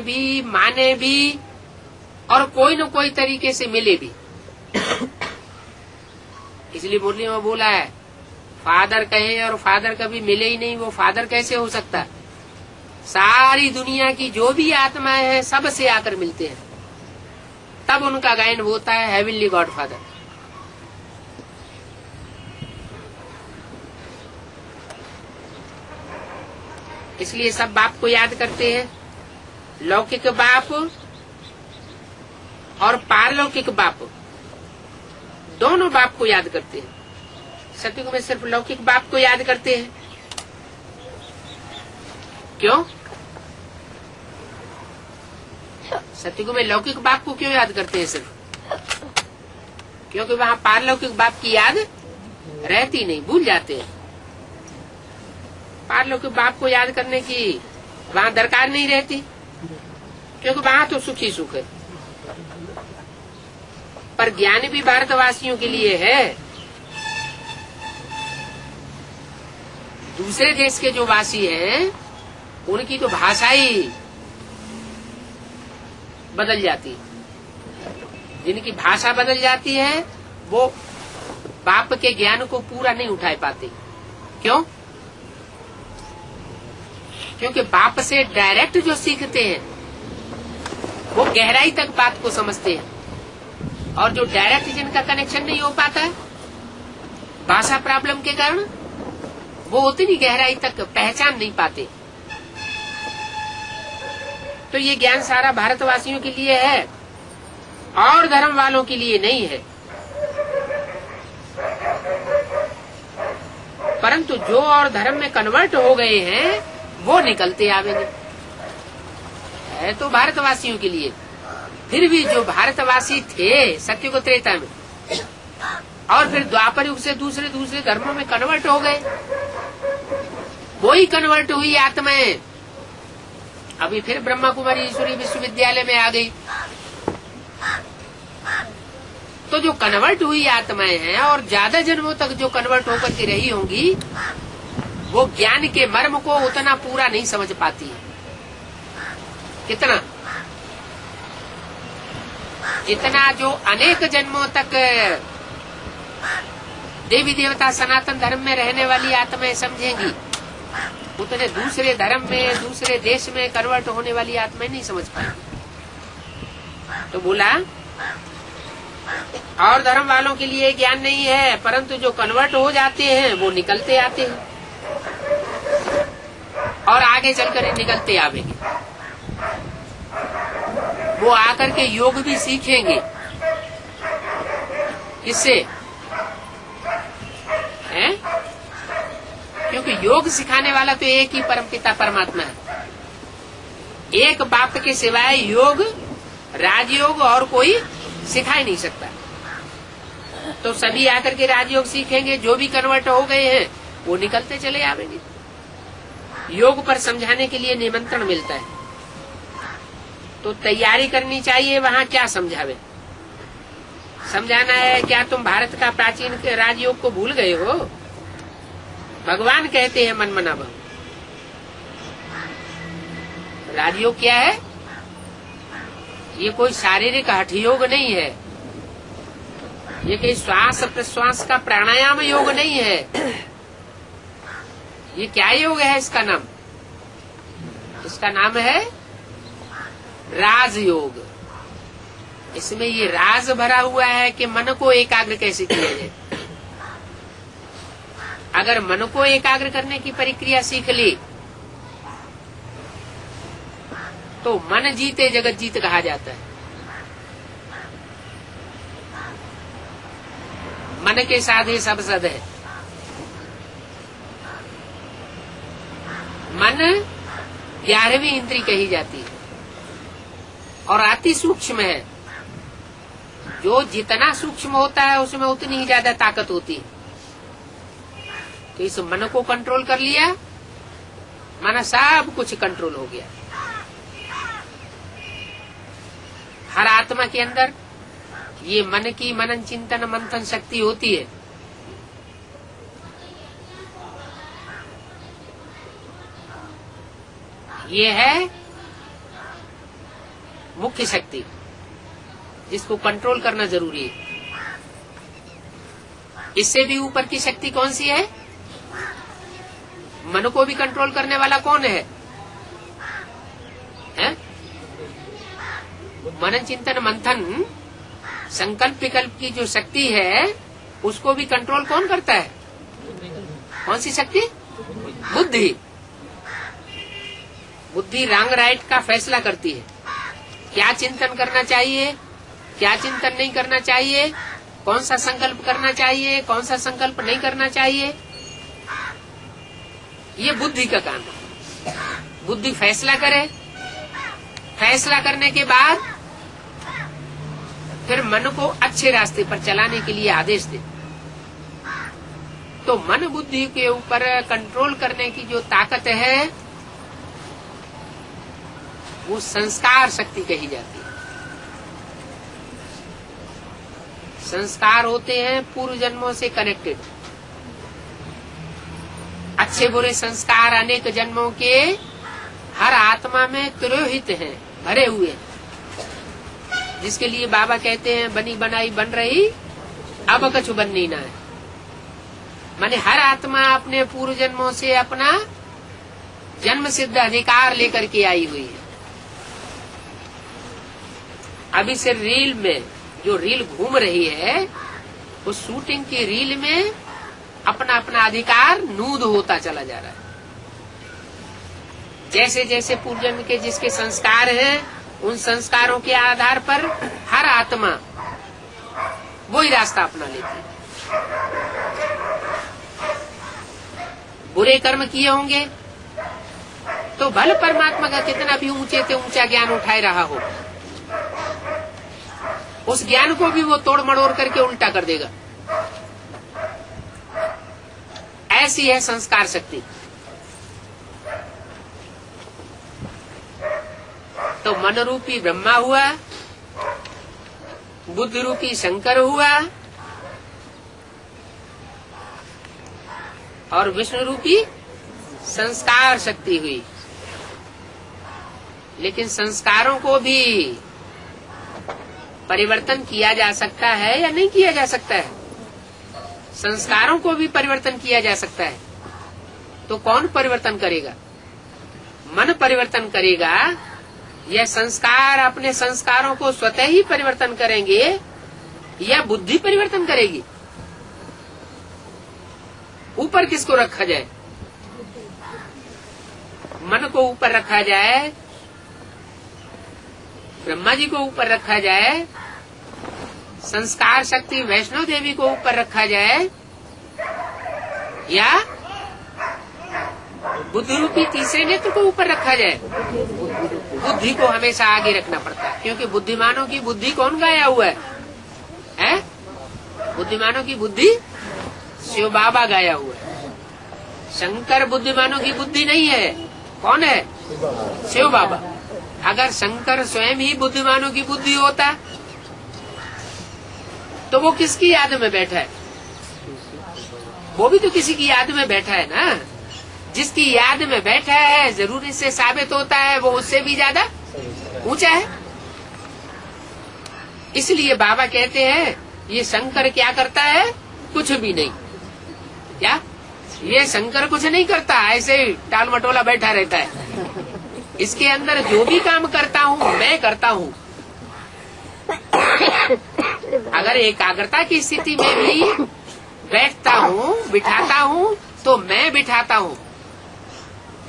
भी माने भी और कोई न कोई तरीके से मिले भी। इसलिए मुरली में बोला है फादर कहे और फादर कभी मिले ही नहीं, वो फादर कैसे हो सकता? सारी दुनिया की जो भी आत्माएं हैं सब से आकर मिलते हैं, तब उनका गायन होता है हेवनली गॉड फादर। इसलिए सब बाप को याद करते हैं, लौकिक बाप और पारलौकिक बाप, दोनों बाप को याद करते हैं। सतयुग में सिर्फ लौकिक बाप को याद करते हैं। क्यों? सतयुग में लौकिक बाप को क्यों याद करते हैं सिर्फ? क्योंकि वहाँ पारलौकिक बाप की याद रहती नहीं, भूल जाते हैं। पारलौकिक बाप को याद करने की वहाँ दरकार नहीं रहती, क्योंकि वहाँ तो सुख ही सुख है। पर ज्ञान भी भारतवासियों के लिए है। दूसरे देश के जो वासी हैं उनकी तो भाषा ही बदल जाती है। जिनकी भाषा बदल जाती है वो बाप के ज्ञान को पूरा नहीं उठा पाते। क्यों? क्योंकि बाप से डायरेक्ट जो सीखते हैं वो गहराई तक बात को समझते हैं, और जो डायरेक्ट जिनका कनेक्शन नहीं हो पाता है भाषा प्रॉब्लम के कारण, वो उतनी गहराई तक पहचान नहीं पाते। तो ये ज्ञान सारा भारतवासियों के लिए है और धर्म वालों के लिए नहीं है। परंतु जो और धर्म में कन्वर्ट हो गए हैं वो निकलते आवेंगे। है तो भारतवासियों के लिए। फिर भी जो भारतवासी थे सत्य को त्रेता में और फिर द्वापर युग से दूसरे दूसरे धर्मों में कन्वर्ट हो गए, वो ही कन्वर्ट हुई आत्माएं अभी फिर ब्रह्मा कुमारी ईश्वरी विश्वविद्यालय में आ गई। तो जो कन्वर्ट हुई आत्माएं हैं और ज्यादा जन्मों तक जो कन्वर्ट होकर के रही होंगी, वो ज्ञान के मर्म को उतना पूरा नहीं समझ पाती है। कितना? जितना जो अनेक जन्मों तक देवी देवता सनातन धर्म में रहने वाली आत्माएं समझेंगी, उतने दूसरे धर्म में दूसरे देश में कन्वर्ट होने वाली आत्माएं नहीं समझ पाएंगी। तो बोला और धर्म वालों के लिए ज्ञान नहीं है, परंतु जो कन्वर्ट हो जाते हैं वो निकलते आते हैं और आगे चलकर निकलते आवेंगे। वो आकर के योग भी सीखेंगे। किससे? हैं? क्योंकि योग सिखाने वाला तो एक ही परमपिता परमात्मा है। एक बाप के सिवाय योग, राजयोग और कोई सिखा ही नहीं सकता। तो सभी आकर के राजयोग सीखेंगे। जो भी कन्वर्ट हो गए हैं वो निकलते चले आवेंगे। योग पर समझाने के लिए निमंत्रण मिलता है, तो तैयारी करनी चाहिए। वहाँ क्या समझावे? समझाना है क्या तुम भारत का प्राचीन राजयोग को भूल गए हो? भगवान कहते हैं मन मना भव। राजयोग क्या है? ये कोई शारीरिक हठयोग नहीं है, ये कोई श्वास प्रश्वास का प्राणायाम योग नहीं है। ये क्या योग है? इसका नाम है राजयोग। इसमें ये राज भरा हुआ है कि मन को एकाग्र कैसे किया जाए। अगर मन को एकाग्र करने की प्रक्रिया सीख ली तो मन जीते जगत जीत कहा जाता है। मन के साधे सब सद है। मन 11वीं इंद्री कही जाती है और अति सूक्ष्म है। जो जितना सूक्ष्म होता है उसमें उतनी ही ज्यादा ताकत होती है। तो इस मन को कंट्रोल कर लिया, माना सब कुछ कंट्रोल हो गया। हर आत्मा के अंदर ये मन की मनन चिंतन मंथन शक्ति होती है। ये है मुख्य शक्ति, जिसको कंट्रोल करना जरूरी है। इससे भी ऊपर की शक्ति कौन सी है? मन को भी कंट्रोल करने वाला कौन है? मनन चिंतन मंथन संकल्प विकल्प की जो शक्ति है उसको भी कंट्रोल कौन करता है? कौन सी शक्ति? बुद्धि। बुद्धि रंग राइट का फैसला करती है। क्या चिंतन करना चाहिए, क्या चिंतन नहीं करना चाहिए, कौन सा संकल्प करना चाहिए, कौन सा संकल्प नहीं करना चाहिए। ये बुद्धि का काम है। बुद्धि फैसला करे, फैसला करने के बाद फिर मन को अच्छे रास्ते पर चलाने के लिए आदेश दे। तो मन बुद्धि के ऊपर कंट्रोल करने की जो ताकत है वो संस्कार शक्ति कही जाती है। संस्कार होते हैं पूर्व जन्मों से कनेक्टेड अच्छे बुरे संस्कार अनेक जन्मों के हर आत्मा में तिरोहित हैं, भरे हुए, जिसके लिए बाबा कहते हैं बनी बनाई बन रही अब कछु बननी ना है। माने हर आत्मा अपने पूर्व जन्मों से अपना जन्म सिद्ध अधिकार लेकर के आई हुई है। अभी से रील में जो रील घूम रही है, उस शूटिंग की रील में अपना अपना अधिकार नूद होता चला जा रहा है। जैसे जैसे पूर्व जन्म के जिसके संस्कार हैं, उन संस्कारों के आधार पर हर आत्मा वही रास्ता अपना लेती है। बुरे कर्म किए होंगे तो भले परमात्मा का कितना भी ऊंचे से ऊंचा ज्ञान उठाए रहा हो, उस ज्ञान को भी वो तोड़ मड़ोड़ करके उल्टा कर देगा। ऐसी है संस्कार शक्ति। तो मन रूपी ब्रह्मा हुआ, बुद्धि रूपी शंकर हुआ, और विष्णु रूपी संस्कार शक्ति हुई। लेकिन संस्कारों को भी परिवर्तन किया जा सकता है या नहीं किया जा सकता है? संस्कारों को भी परिवर्तन किया जा सकता है। तो कौन परिवर्तन करेगा? मन परिवर्तन करेगा या संस्कार अपने संस्कारों को स्वतः ही परिवर्तन करेंगे या बुद्धि परिवर्तन करेगी? ऊपर किसको रखा जाए? मन को ऊपर रखा जाए, ब्रह्मा जी को ऊपर रखा जाए, संस्कार शक्ति वैष्णो देवी को ऊपर रखा जाए, या बुद्धि रूपी तीसरे नेत्र को ऊपर रखा जाए? बुद्धि को हमेशा आगे रखना पड़ता है, क्योंकि बुद्धिमानों की बुद्धि कौन गाया हुआ है? बुद्धिमानों की बुद्धि शिव बाबा गाया हुआ है। शंकर बुद्धिमानों की बुद्धि नहीं है। कौन है? शिव बाबा। अगर शंकर स्वयं ही बुद्धिमानों की बुद्धि होता तो वो किसकी याद में बैठा है? वो भी तो किसी की याद में बैठा है ना। जिसकी याद में बैठा है जरूर इससे साबित होता है वो उससे भी ज्यादा ऊंचा है। इसलिए बाबा कहते हैं ये शंकर क्या करता है? कुछ भी नहीं। क्या ये शंकर कुछ नहीं करता, ऐसे ही टाल मटोला बैठा रहता है। इसके अंदर जो भी काम करता हूँ मैं करता हूँ। अगर एकाग्रता की स्थिति में भी बैठता हूँ, बिठाता हूँ, तो मैं बिठाता हूँ।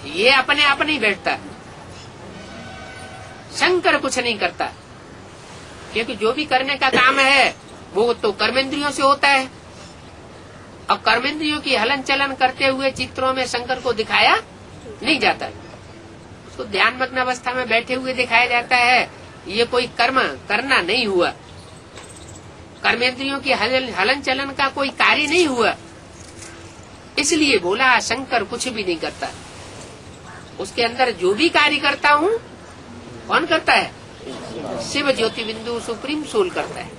ये अपने आप नहीं बैठता। शंकर कुछ नहीं करता, क्योंकि जो भी करने का काम है वो तो कर्मेंद्रियों से होता है, और कर्मेंद्रियों की हलन चलन करते हुए चित्रों में शंकर को दिखाया नहीं जाता। उसको ध्यान मग्न अवस्था में बैठे हुए दिखाया जाता है। ये कोई कर्म करना नहीं हुआ, कर्मेंद्रियों की हलन चलन का कोई कार्य नहीं हुआ। इसलिए बोला शंकर कुछ भी नहीं करता। उसके अंदर जो भी कार्य करता हूँ कौन करता है? शिव ज्योति बिंदु सुप्रीम सोल करता है।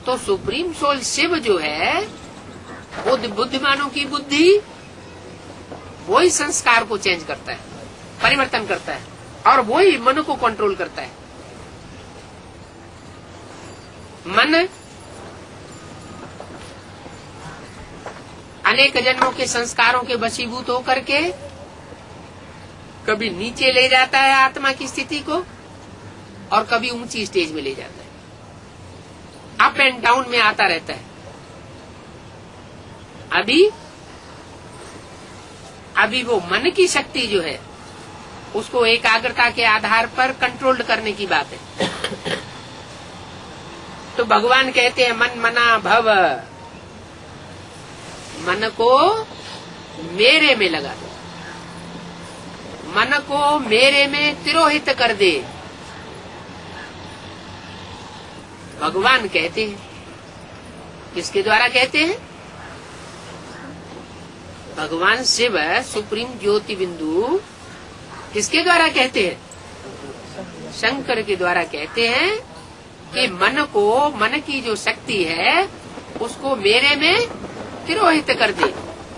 तो सुप्रीम सोल शिव जो है वो बुद्धिमानों की बुद्धि, वो ही संस्कार को चेंज करता है, परिवर्तन करता है, और वो ही मन को कंट्रोल करता है। मन अनेक जन्मों के संस्कारों के वशीभूत होकर के कभी नीचे ले जाता है आत्मा की स्थिति को, और कभी ऊंची स्टेज में ले जाता है। अप एंड डाउन में आता रहता है। अभी वो मन की शक्ति जो है उसको एकाग्रता के आधार पर कंट्रोल करने की बात है। तो भगवान कहते हैं मन मना भव, मन को मेरे में लगा दो, मन को मेरे में तिरोहित कर दे। भगवान कहते हैं। किसके द्वारा कहते हैं? भगवान शिव सुप्रीम ज्योति बिंदु किसके द्वारा कहते हैं? शंकर के द्वारा कहते हैं कि मन को, मन की जो शक्ति है उसको मेरे में तिरोहित कर दे।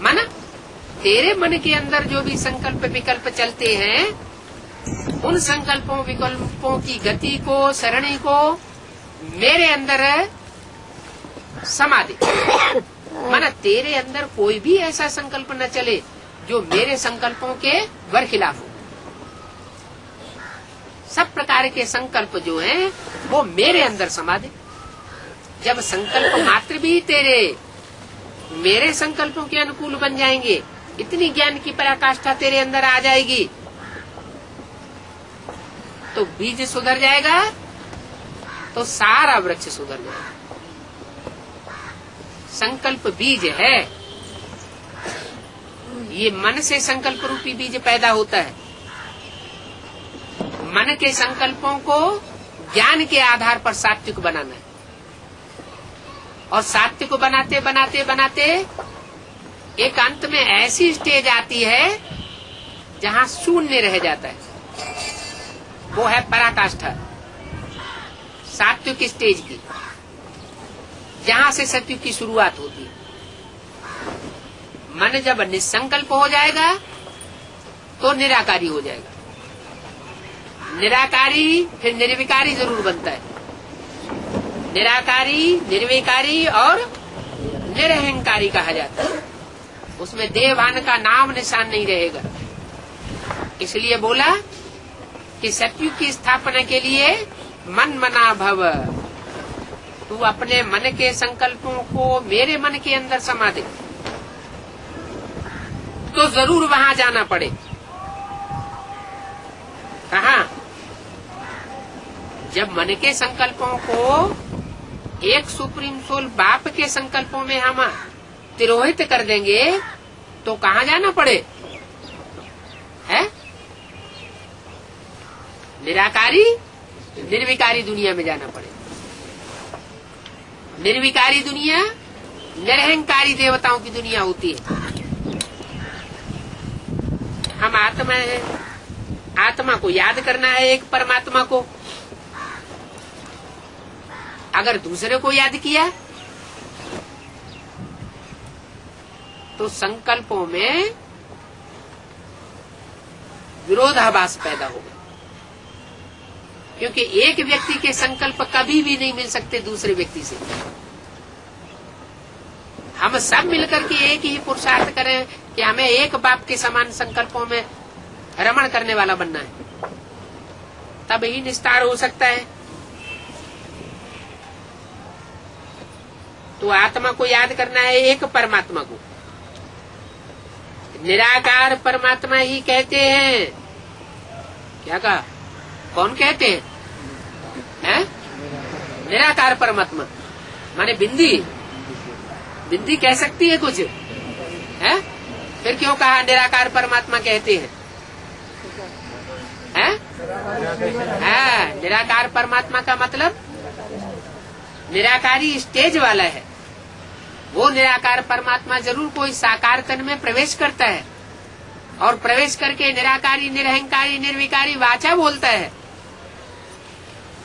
मन तेरे मन के अंदर जो भी संकल्प विकल्प चलते हैं, उन संकल्पों विकल्पों की गति को, सरणी को मेरे अंदर समा दे। माना तेरे अंदर कोई भी ऐसा संकल्प न चले जो मेरे संकल्पों के बरखिलाफ हो। सब प्रकार के संकल्प जो हैं वो मेरे अंदर समा दे। जब संकल्प मात्र भी तेरे मेरे संकल्पों के अनुकूल बन जाएंगे, इतनी ज्ञान की पराकाष्ठा तेरे अंदर आ जाएगी, तो बीज सुधर जाएगा तो सारा वृक्ष सुधर जाएगा। संकल्प बीज है, ये मन से संकल्प रूपी बीज पैदा होता है। मन के संकल्पों को ज्ञान के आधार पर सात्विक बनाना है, और सात्विक को बनाते बनाते बनाते एक अंत में ऐसी स्टेज आती है जहाँ शून्य रह जाता है। वो है पराकाष्ठा, सात्विक स्टेज की, जहाँ से सत्युग की शुरुआत होती है। मन जब निसंकल्प हो जाएगा तो निराकारी हो जाएगा। निराकारी फिर निर्विकारी जरूर बनता है। निराकारी, निर्विकारी और निरहंकारी कहा जाता है। उसमें देहभान का नाम निशान नहीं रहेगा। इसलिए बोला कि सत्युग की स्थापना के लिए मन मना भव। तू अपने मन के संकल्पों को मेरे मन के अंदर समा दे, तो जरूर वहां जाना पड़े। कहा? जब मन के संकल्पों को एक सुप्रीम सोल बाप के संकल्पों में हम तिरोहित कर देंगे तो कहाँ जाना पड़े? है निराकारी निर्विकारी दुनिया में जाना पड़े। निर्विकारी दुनिया निरहंकारी देवताओं की दुनिया होती है। हम आत्मा है, आत्मा को याद करना है, एक परमात्मा को। अगर दूसरे को याद किया तो संकल्पों में विरोधाभास पैदा होगा, क्योंकि एक व्यक्ति के संकल्प कभी भी नहीं मिल सकते दूसरे व्यक्ति से। हम सब मिलकर के एक ही पुरुषार्थ करें कि हमें एक बाप के समान संकल्पों में रमण करने वाला बनना है, तब ही निस्तार हो सकता है। तो आत्मा को याद करना है, एक परमात्मा को। निराकार परमात्मा ही कहते हैं। क्या कहा? कौन कहते हैं? है? निराकार परमात्मा माने बिंदी। बिंदी कह सकती है कुछ है? फिर क्यों कहा निराकार परमात्मा कहते हैं? है? निराकार परमात्मा का मतलब निराकारी स्टेज वाला है। वो निराकार परमात्मा जरूर कोई साकार तन में प्रवेश करता है, और प्रवेश करके निराकारी, निरहंकारी, निर्विकारी वाचा बोलता है।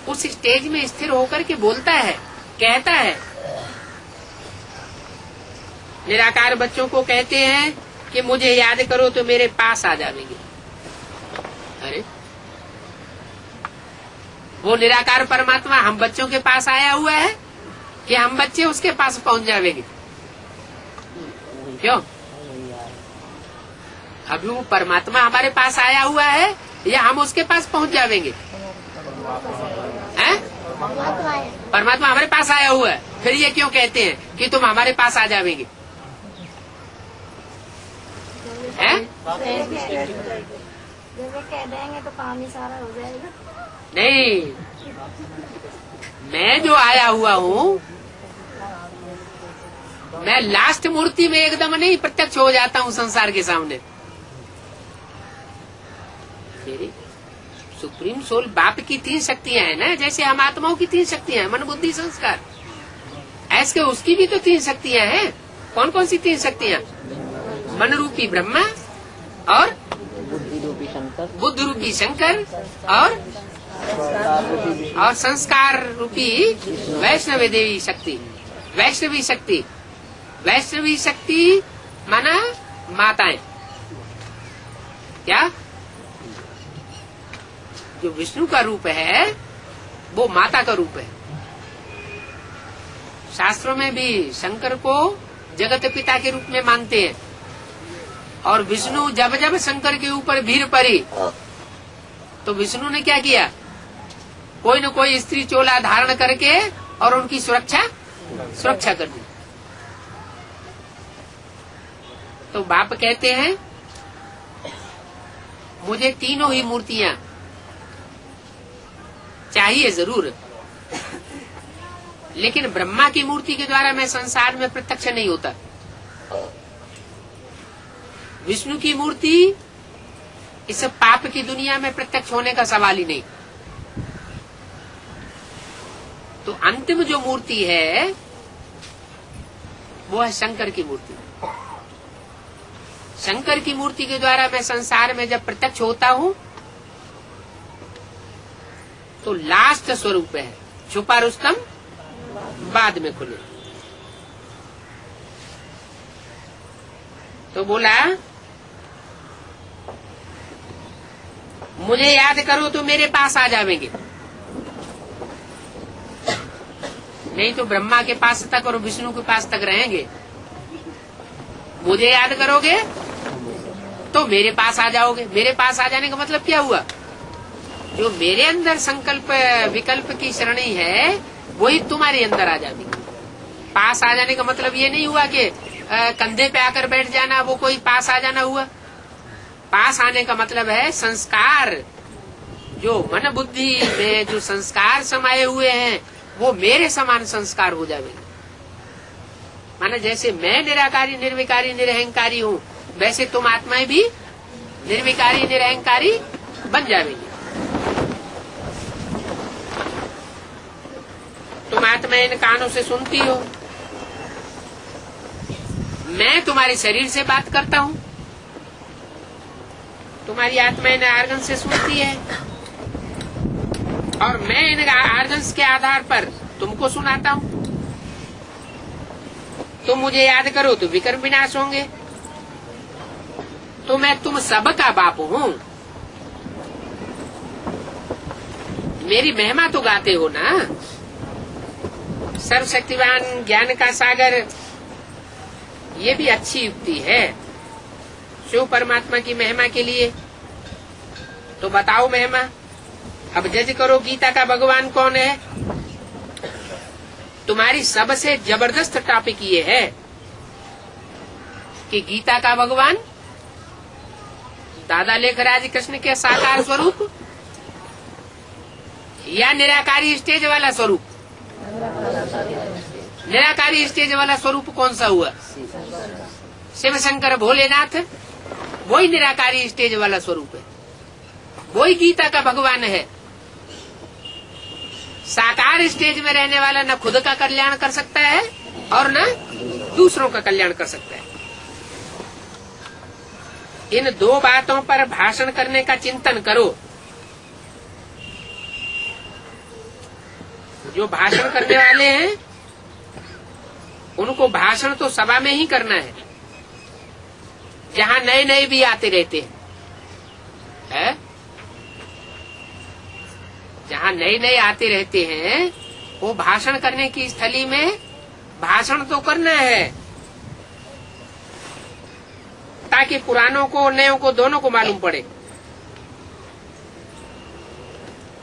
उस स्टेज में स्थिर होकर के बोलता है, कहता है। निराकार बच्चों को कहते हैं कि मुझे याद करो तो मेरे पास आ जाएंगे। अरे वो निराकार परमात्मा हम बच्चों के पास आया हुआ है कि हम बच्चे उसके पास पहुंच जाएंगे? क्यों? अभी वो परमात्मा हमारे पास आया हुआ है या हम उसके पास पहुंच जाएंगे? परमात्मा हमारे पास आया हुआ है, फिर ये क्यों कहते हैं कि तुम हमारे पास आ जाएंगे? हैं? जब वे कह देंगे तो काम ही सारा हो जाएगा। नहीं, मैं जो आया हुआ हूँ, मैं लास्ट मूर्ति में एकदम नहीं प्रत्यक्ष हो जाता हूँ संसार के सामने। मेरी सुप्रीम सोल बाप की 3 शक्तियां हैं ना, जैसे हम आत्माओं की 3 शक्तियां हैं, मन बुद्धि संस्कार। ऐसे उसकी भी तो 3 शक्तियां हैं। कौन कौन सी 3 शक्तियां? मन रूपी ब्रह्मा, और बुद्धि रूपी शंकर, और संस्कार रूपी वैष्णवी देवी शक्ति। वैष्णवी शक्ति, वैष्णवी शक्ति माना माताएं। क्या? जो विष्णु का रूप है वो माता का रूप है। शास्त्रों में भी शंकर को जगत पिता के रूप में मानते हैं। और विष्णु जब जब शंकर के ऊपर भीड़ पड़ी तो विष्णु ने क्या किया? कोई न कोई स्त्री चोला धारण करके और उनकी सुरक्षा कर दी। तो बाप कहते हैं मुझे तीनों ही मूर्तियां चाहिए जरूर, लेकिन ब्रह्मा की मूर्ति के द्वारा मैं संसार में प्रत्यक्ष नहीं होता। विष्णु की मूर्ति इस पाप की दुनिया में प्रत्यक्ष होने का सवाल ही नहीं। तो अंतिम जो मूर्ति है वो है शंकर की मूर्ति। शंकर की मूर्ति के द्वारा मैं संसार में जब प्रत्यक्ष होता हूँ तो लास्ट स्वरूप है छुपा रुस्तम बाद में खुले। तो बोला मुझे याद करो तो मेरे पास आ जाएंगे, नहीं तो ब्रह्मा के पास तक और विष्णु के पास तक रहेंगे। मुझे याद करोगे तो मेरे पास आ जाओगे। मेरे पास आ जाने का मतलब क्या हुआ? जो मेरे अंदर संकल्प विकल्प की श्रेणी है वही तुम्हारे अंदर आ जाती। पास आ जाने का मतलब ये नहीं हुआ कि कंधे पे आकर बैठ जाना, वो कोई पास आ जाना हुआ। पास आने का मतलब है संस्कार, जो मन बुद्धि में जो संस्कार समाये हुए हैं वो मेरे समान संस्कार हो जाएंगे। माना जैसे मैं निराकारी निर्विकारी निरहंकारी हूँ, वैसे तुम आत्माएं भी निर्विकारी निरहंकारी बन जाएंगी। तुम आत्माएं इन कानों से सुनती हो, मैं तुम्हारे शरीर से बात करता हूँ, तुम्हारी आत्मा इन आर्गन से सुनती है और मैं इन आर्गन्स के आधार पर तुमको सुनाता हूँ। तुम मुझे याद करो तो विकर्म विनाश होंगे। तो मैं तुम सबका बाप हूँ, मेरी महिमा तो गाते हो ना। सर्वशक्तिवान ज्ञान का सागर, ये भी अच्छी युक्ति है शिव परमात्मा की महिमा के लिए। तो बताओ महिमा, अब जज करो गीता का भगवान कौन है। तुम्हारी सबसे जबरदस्त टॉपिक ये है कि गीता का भगवान दादा लेखराज कृष्ण के साकार स्वरूप या निराकारी स्टेज वाला स्वरूप। निराकारी स्टेज वाला स्वरूप कौन सा हुआ? शिव शंकर भोलेनाथ, वही निराकारी स्टेज वाला स्वरूप है, वही गीता का भगवान है। साकार स्टेज में रहने वाला न खुद का कल्याण कर सकता है और न दूसरों का कल्याण कर सकता है। इन दो बातों पर भाषण करने का चिंतन करो। जो भाषण करने वाले हैं उनको भाषण तो सभा में ही करना है, जहाँ नए नए भी आते रहते हैं। जहाँ नए नए आते रहते हैं वो भाषण करने की स्थली में भाषण तो करना है, ताकि पुरानों को नयों को दोनों को मालूम पड़े।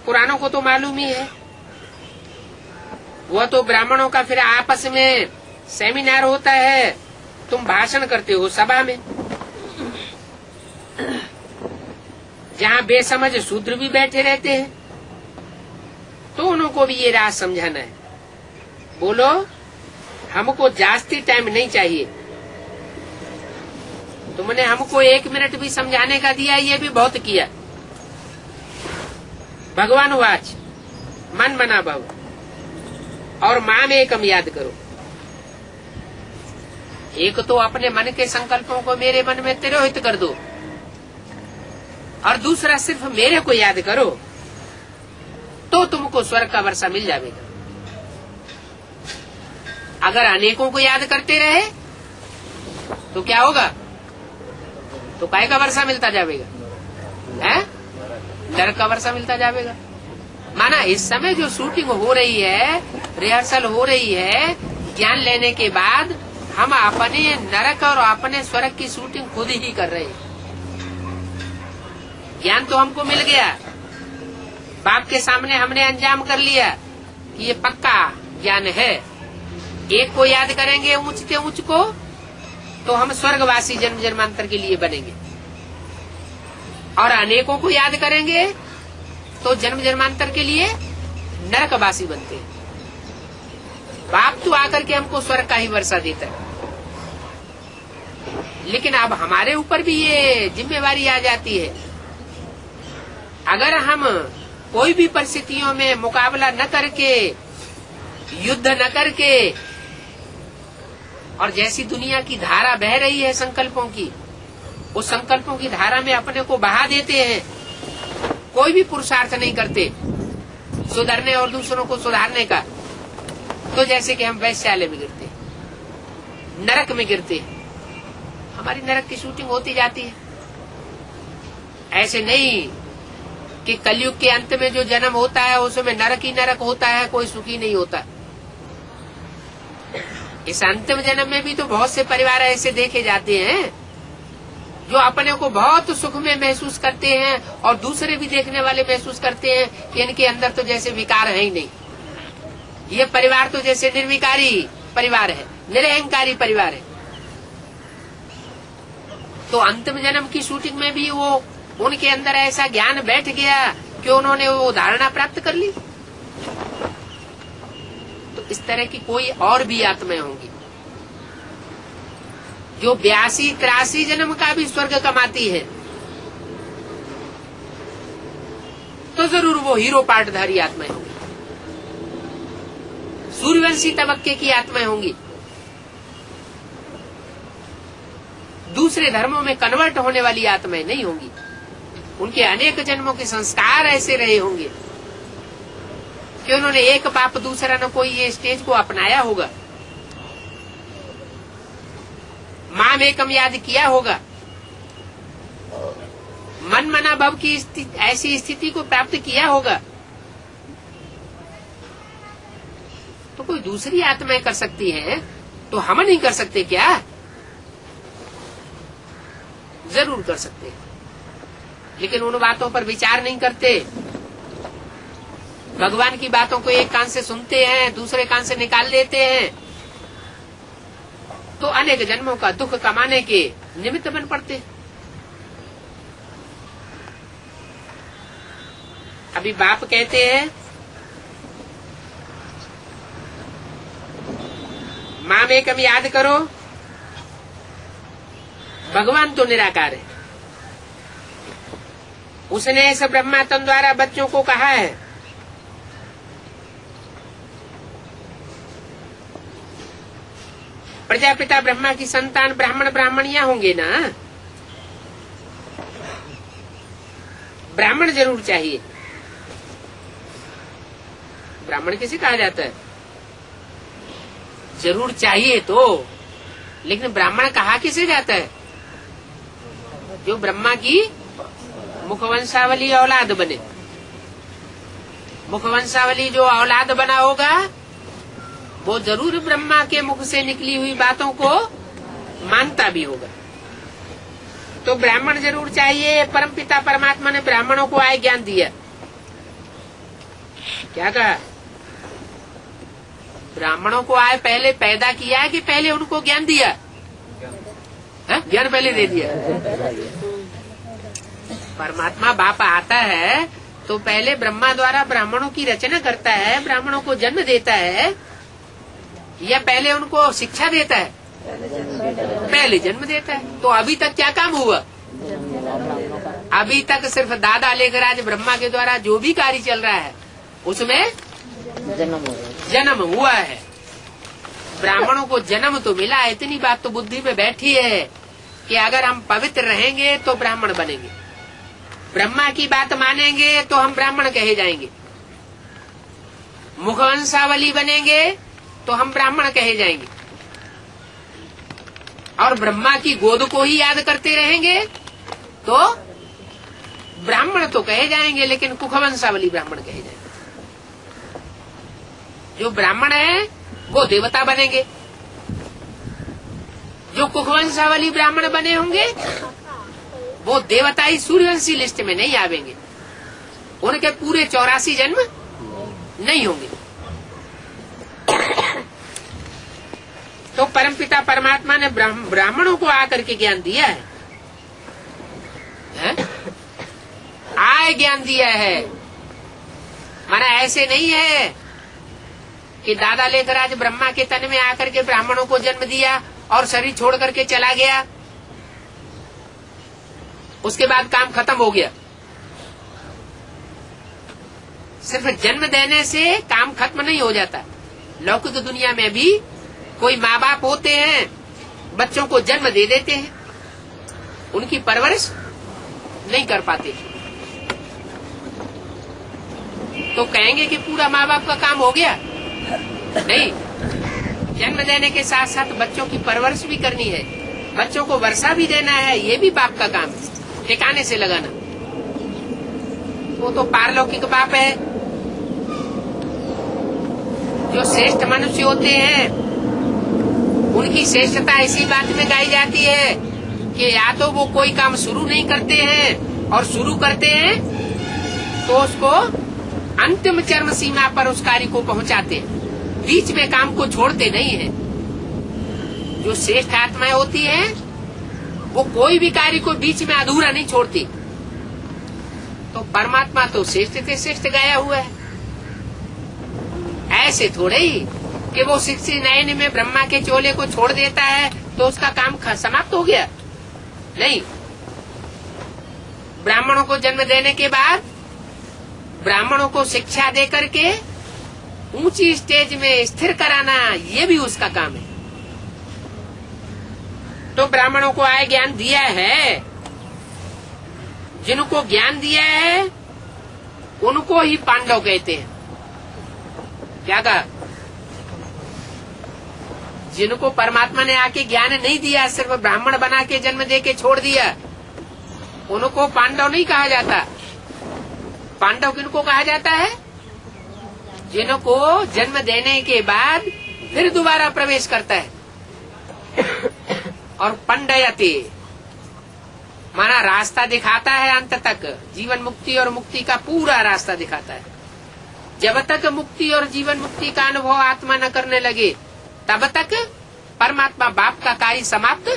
पुरानों को तो मालूम ही है, वो तो ब्राह्मणों का फिर आपस में सेमिनार होता है, तुम भाषण करते हो सभा में। जहाँ बेसमझ शूद्र भी बैठे रहते हैं तो उनको भी ये राज समझाना है। बोलो हमको जास्ती टाइम नहीं चाहिए, तुमने हमको 1 मिनट भी समझाने का दिया, ये भी बहुत किया। भगवान वाच मन मना भव और माम एकम याद करो। एक तो अपने मन के संकल्पों को मेरे मन में तिरोहित कर दो, और दूसरा सिर्फ मेरे को याद करो, तो तुमको स्वर्ग का वर्षा मिल जाएगा। अगर अनेकों को याद करते रहे तो क्या होगा? तो काय का वर्षा मिलता जाएगा। है, नरक का वर्षा मिलता जाएगा। माना इस समय जो शूटिंग हो रही है, रिहर्सल हो रही है, ज्ञान लेने के बाद हम अपने नरक और अपने स्वर्ग की शूटिंग खुद ही कर रहे हैं। ज्ञान तो हमको मिल गया, बाप के सामने हमने अंजाम कर लिया कि ये पक्का ज्ञान है। एक को याद करेंगे ऊंचते ऊंच को तो हम स्वर्गवासी जन्म जन्मांतर के लिए बनेंगे, और अनेकों को याद करेंगे तो जन्म जन्मांतर के लिए नरकवासी बनते हैं। बाप तो आकर के हमको स्वर्ग का ही वर्षा देता है, लेकिन अब हमारे ऊपर भी ये जिम्मेवारी आ जाती है। अगर हम कोई भी परिस्थितियों में मुकाबला न करके, युद्ध न करके, और जैसी दुनिया की धारा बह रही है संकल्पों की, उस संकल्पों की धारा में अपने को बहा देते हैं, कोई भी पुरुषार्थ नहीं करते सुधरने और दूसरों को सुधारने का, तो जैसे कि हम वैश्यालय में गिरते, नरक में गिरते, हमारी नरक की शूटिंग होती जाती है। ऐसे नहीं कि कलयुग के अंत में जो जन्म होता है उसमें नरक ही नरक होता है, कोई सुखी नहीं होता। इस अंतिम जन्म में भी तो बहुत से परिवार ऐसे देखे जाते हैं जो अपने को बहुत सुख में महसूस करते हैं, और दूसरे भी देखने वाले महसूस करते हैं कि इनके अंदर तो जैसे विकार है ही नहीं। ये परिवार तो जैसे निर्विकारी परिवार है, निरहंकारी परिवार है। तो अंतिम जन्म की शूटिंग में भी वो उनके अंदर ऐसा ज्ञान बैठ गया कि उन्होंने वो धारणा प्राप्त कर ली। तो इस तरह की कोई और भी आत्माएं होंगी जो 82-83 जन्म का भी स्वर्ग कमाती है, तो जरूर वो हीरो पार्टधारी आत्माएं होंगी, सूर्यवंशी तबक्के की आत्माएं होंगी, दूसरे धर्मों में कन्वर्ट होने वाली आत्माएं नहीं होंगी। उनके अनेक जन्मों के संस्कार ऐसे रहे होंगे कि उन्होंने एक पाप दूसरा न कोई ये स्टेज को अपनाया होगा, माम एकम याद किया होगा, मन मना भव की ऐसी स्थिति को प्राप्त किया होगा। तो कोई दूसरी आत्माएं कर सकती है तो हम नहीं कर सकते क्या? जरूर कर सकते, लेकिन उन बातों पर विचार नहीं करते। भगवान की बातों को एक कान से सुनते हैं, दूसरे कान से निकाल देते हैं, तो अनेक जन्मों का दुख कमाने के निमित्त बन पड़ते। अभी बाप कहते हैं माम एकम याद करो, भगवान तो निराकार है। उसने इस ब्रह्मात्म द्वारा बच्चों को कहा है प्रजापिता ब्रह्मा की संतान ब्राह्मण ब्राह्मणियां होंगे ना, ब्राह्मण जरूर चाहिए। ब्राह्मण किसे कहा जाता है? जरूर चाहिए तो, लेकिन ब्राह्मण कहा किसे जाता है? जो ब्रह्मा की मुखवंशावली औलाद बने। मुखवंशावली जो औलाद बना होगा वो जरूर ब्रह्मा के मुख से निकली हुई बातों को मानता भी होगा। तो ब्राह्मण जरूर चाहिए। परमपिता परमात्मा ने ब्राह्मणों को आय ज्ञान दिया। क्या कहा? ब्राह्मणों को आय पहले पैदा किया कि पहले उनको ज्ञान दिया? ज्ञान पहले दे दिया। परमात्मा बाप आता है तो पहले ब्रह्मा द्वारा ब्राह्मणों की रचना करता है, ब्राह्मणों को जन्म देता है, या पहले उनको शिक्षा देता है? पहले जन्म देता है। तो अभी तक क्या काम हुआ? अभी तक सिर्फ दादा लेखराज ब्रह्मा के द्वारा जो भी कार्य चल रहा है उसमें जन्म हुआ है। ब्राह्मणों को जन्म तो मिला, इतनी बात तो बुद्धि में बैठी है कि अगर हम पवित्र रहेंगे तो ब्राह्मण बनेंगे, ब्रह्मा की बात मानेंगे तो हम ब्राह्मण कहे जाएंगे, मुखवंशावली बनेंगे तो हम ब्राह्मण कहे जाएंगे, और ब्रह्मा की गोद को ही याद करते रहेंगे तो ब्राह्मण तो कहे जाएंगे, लेकिन कुखवंशावली ब्राह्मण कहे जाएंगे। जो ब्राह्मण है वो देवता बनेंगे, जो कुखवंशावली ब्राह्मण बने होंगे वो देवताई सूर्यवंशी लिस्ट में नहीं आवेंगे, उनके पूरे 84 जन्म नहीं होंगे। तो परमपिता परमात्मा ने ब्राह्मणों को आकर के ज्ञान दिया है, आय ज्ञान दिया है। माना ऐसे नहीं है कि दादा लेकर आज ब्रह्मा के तन में आकर के ब्राह्मणों को जन्म दिया और शरीर छोड़ करके चला गया, उसके बाद काम खत्म हो गया। सिर्फ जन्म देने से काम खत्म नहीं हो जाता। लौकिक दुनिया में भी कोई माँ बाप होते हैं, बच्चों को जन्म दे देते हैं, उनकी परवरिश नहीं कर पाते, तो कहेंगे कि पूरा माँ बाप का काम हो गया। नहीं, जन्म देने के साथ साथ बच्चों की परवरिश भी करनी है, बच्चों को वर्षा भी देना है, ये भी बाप का काम है, ठिकाने से लगाना। वो तो पारलौकिक बाप है। जो श्रेष्ठ मनुष्य होते हैं उनकी श्रेष्ठता इसी बात में गाई जाती है कि या तो वो कोई काम शुरू नहीं करते हैं, और शुरू करते हैं तो उसको अंतिम चरम सीमा पर उस कार्य को पहुंचाते हैं, बीच में काम को छोड़ते नहीं है। जो श्रेष्ठ आत्माएं होती हैं वो कोई भी कार्य को बीच में अधूरा नहीं छोड़ती। तो परमात्मा तो श्रेष्ठ से श्रेष्ठ गाया हुआ है। ऐसे थोड़े ही कि वो 69 में ब्रह्मा के चोले को छोड़ देता है तो उसका काम समाप्त हो गया। नहीं, ब्राह्मणों को जन्म देने के बाद ब्राह्मणों को शिक्षा दे करके ऊंची स्टेज में स्थिर कराना, ये भी उसका काम है। तो ब्राह्मणों को आय ज्ञान दिया है, जिनको ज्ञान दिया है उनको ही पांडव कहते हैं। क्या कहा? जिनको परमात्मा ने आके ज्ञान नहीं दिया, सिर्फ ब्राह्मण बना के जन्म दे के छोड़ दिया, उनको पांडव नहीं कहा जाता। पांडव किनको कहा जाता है? जिनको जन्म देने के बाद फिर दोबारा प्रवेश करता है। और पंडयते माना रास्ता दिखाता है, अंत तक जीवन मुक्ति और मुक्ति का पूरा रास्ता दिखाता है। जब तक मुक्ति और जीवन मुक्ति का अनुभव आत्मा न करने लगे तब तक परमात्मा बाप का कार्य समाप्त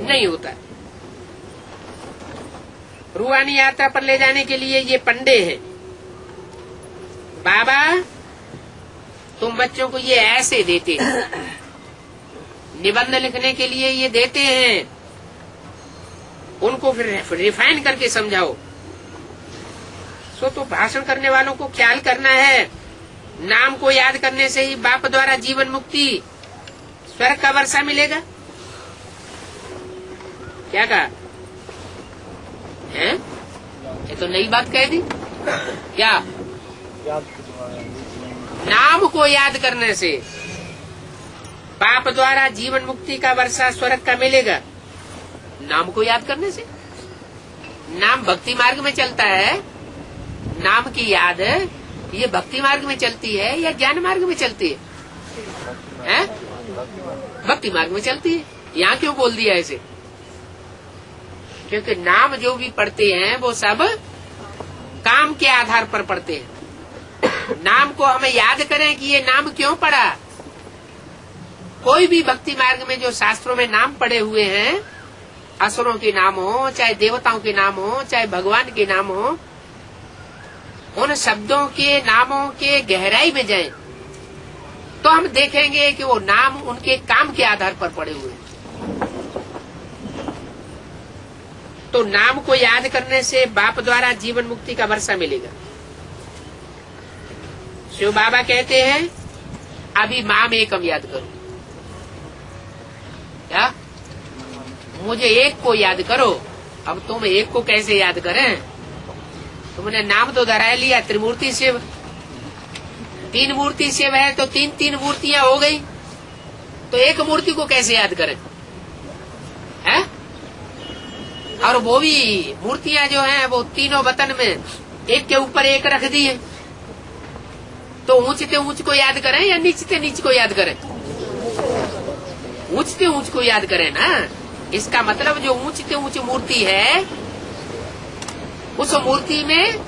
नहीं होता। रूहानी यात्रा पर ले जाने के लिए ये पंडे हैं। बाबा तुम बच्चों को ये ऐसे देते हैं, निबंध लिखने के लिए ये देते हैं, उनको फिर रिफाइन करके समझाओ। सो तो भाषण करने वालों को ख्याल करना है, नाम को याद करने से ही बाप द्वारा जीवन मुक्ति स्वर्ग का वर्षा मिलेगा। क्या कहा है? ये तो नई बात कह दी। क्या? नाम को याद करने से बाप द्वारा जीवन मुक्ति का वर्षा स्वर्ग का मिलेगा। नाम को याद करने से। नाम भक्ति मार्ग में चलता है, नाम की याद ये भक्ति मार्ग में चलती है या ज्ञान मार्ग में चलती है? भक्ति मार्ग में चलती है। यहाँ क्यों बोल दिया ऐसे? क्योंकि नाम जो भी पढ़ते हैं वो सब काम के आधार पर पढ़ते हैं। नाम को हमें याद करें कि ये नाम क्यों पढ़ा। कोई भी भक्ति मार्ग में जो शास्त्रों में नाम पड़े हुए हैं, असुरों के नाम हो, चाहे देवताओं के नाम हो, चाहे भगवान के नाम हो, उन शब्दों के नामों के गहराई में जाएं तो हम देखेंगे कि वो नाम उनके काम के आधार पर पड़े हुए हैं। तो नाम को याद करने से बाप द्वारा जीवन मुक्ति का वर्षा मिलेगा। शिव बाबा कहते हैं अभी माम एकम याद करो। क्या? मुझे एक को याद करो। अब तुम एक को कैसे याद करें? तुमने नाम तो धरा लिया त्रिमूर्ति शिव, 3 मूर्ति शिव है तो 3 मूर्तियां हो गई, तो एक मूर्ति को कैसे याद करें? है? और वो भी मूर्तियां जो हैं वो तीनों वतन में एक के ऊपर एक रख दी है। तो ऊंचते ऊंच को याद करें या नीचते नीच को याद करें? ऊंचते ऊंच को याद करें ना। इसका मतलब जो ऊंचते ऊंच मूर्ति है उस मूर्ति में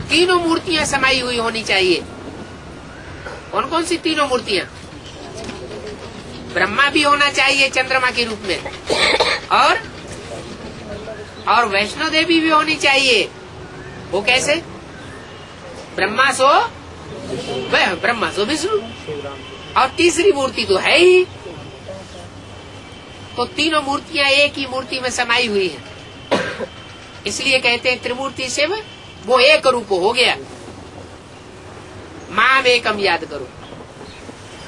तीनों मूर्तियां समाई हुई होनी चाहिए। कौन कौन सी तीनों मूर्तियां? ब्रह्मा भी होना चाहिए चंद्रमा के रूप में, और वैष्णो देवी भी होनी चाहिए। वो कैसे? ब्रह्मा सो विष्णु, और तीसरी मूर्ति तो है ही। तो तीनों मूर्तियां एक ही मूर्ति में समाई हुई है। इसलिए कहते हैं त्रिमूर्ति शिव वो एक रूप हो गया। माम एकम याद करो।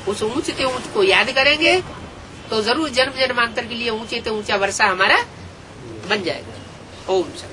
उस ऊंचते ऊंच को याद करेंगे तो जरूर जन्म जन्मांतर के लिए ऊंचे से ऊंचा वर्षा हमारा बन जाएगा। ओम शांति।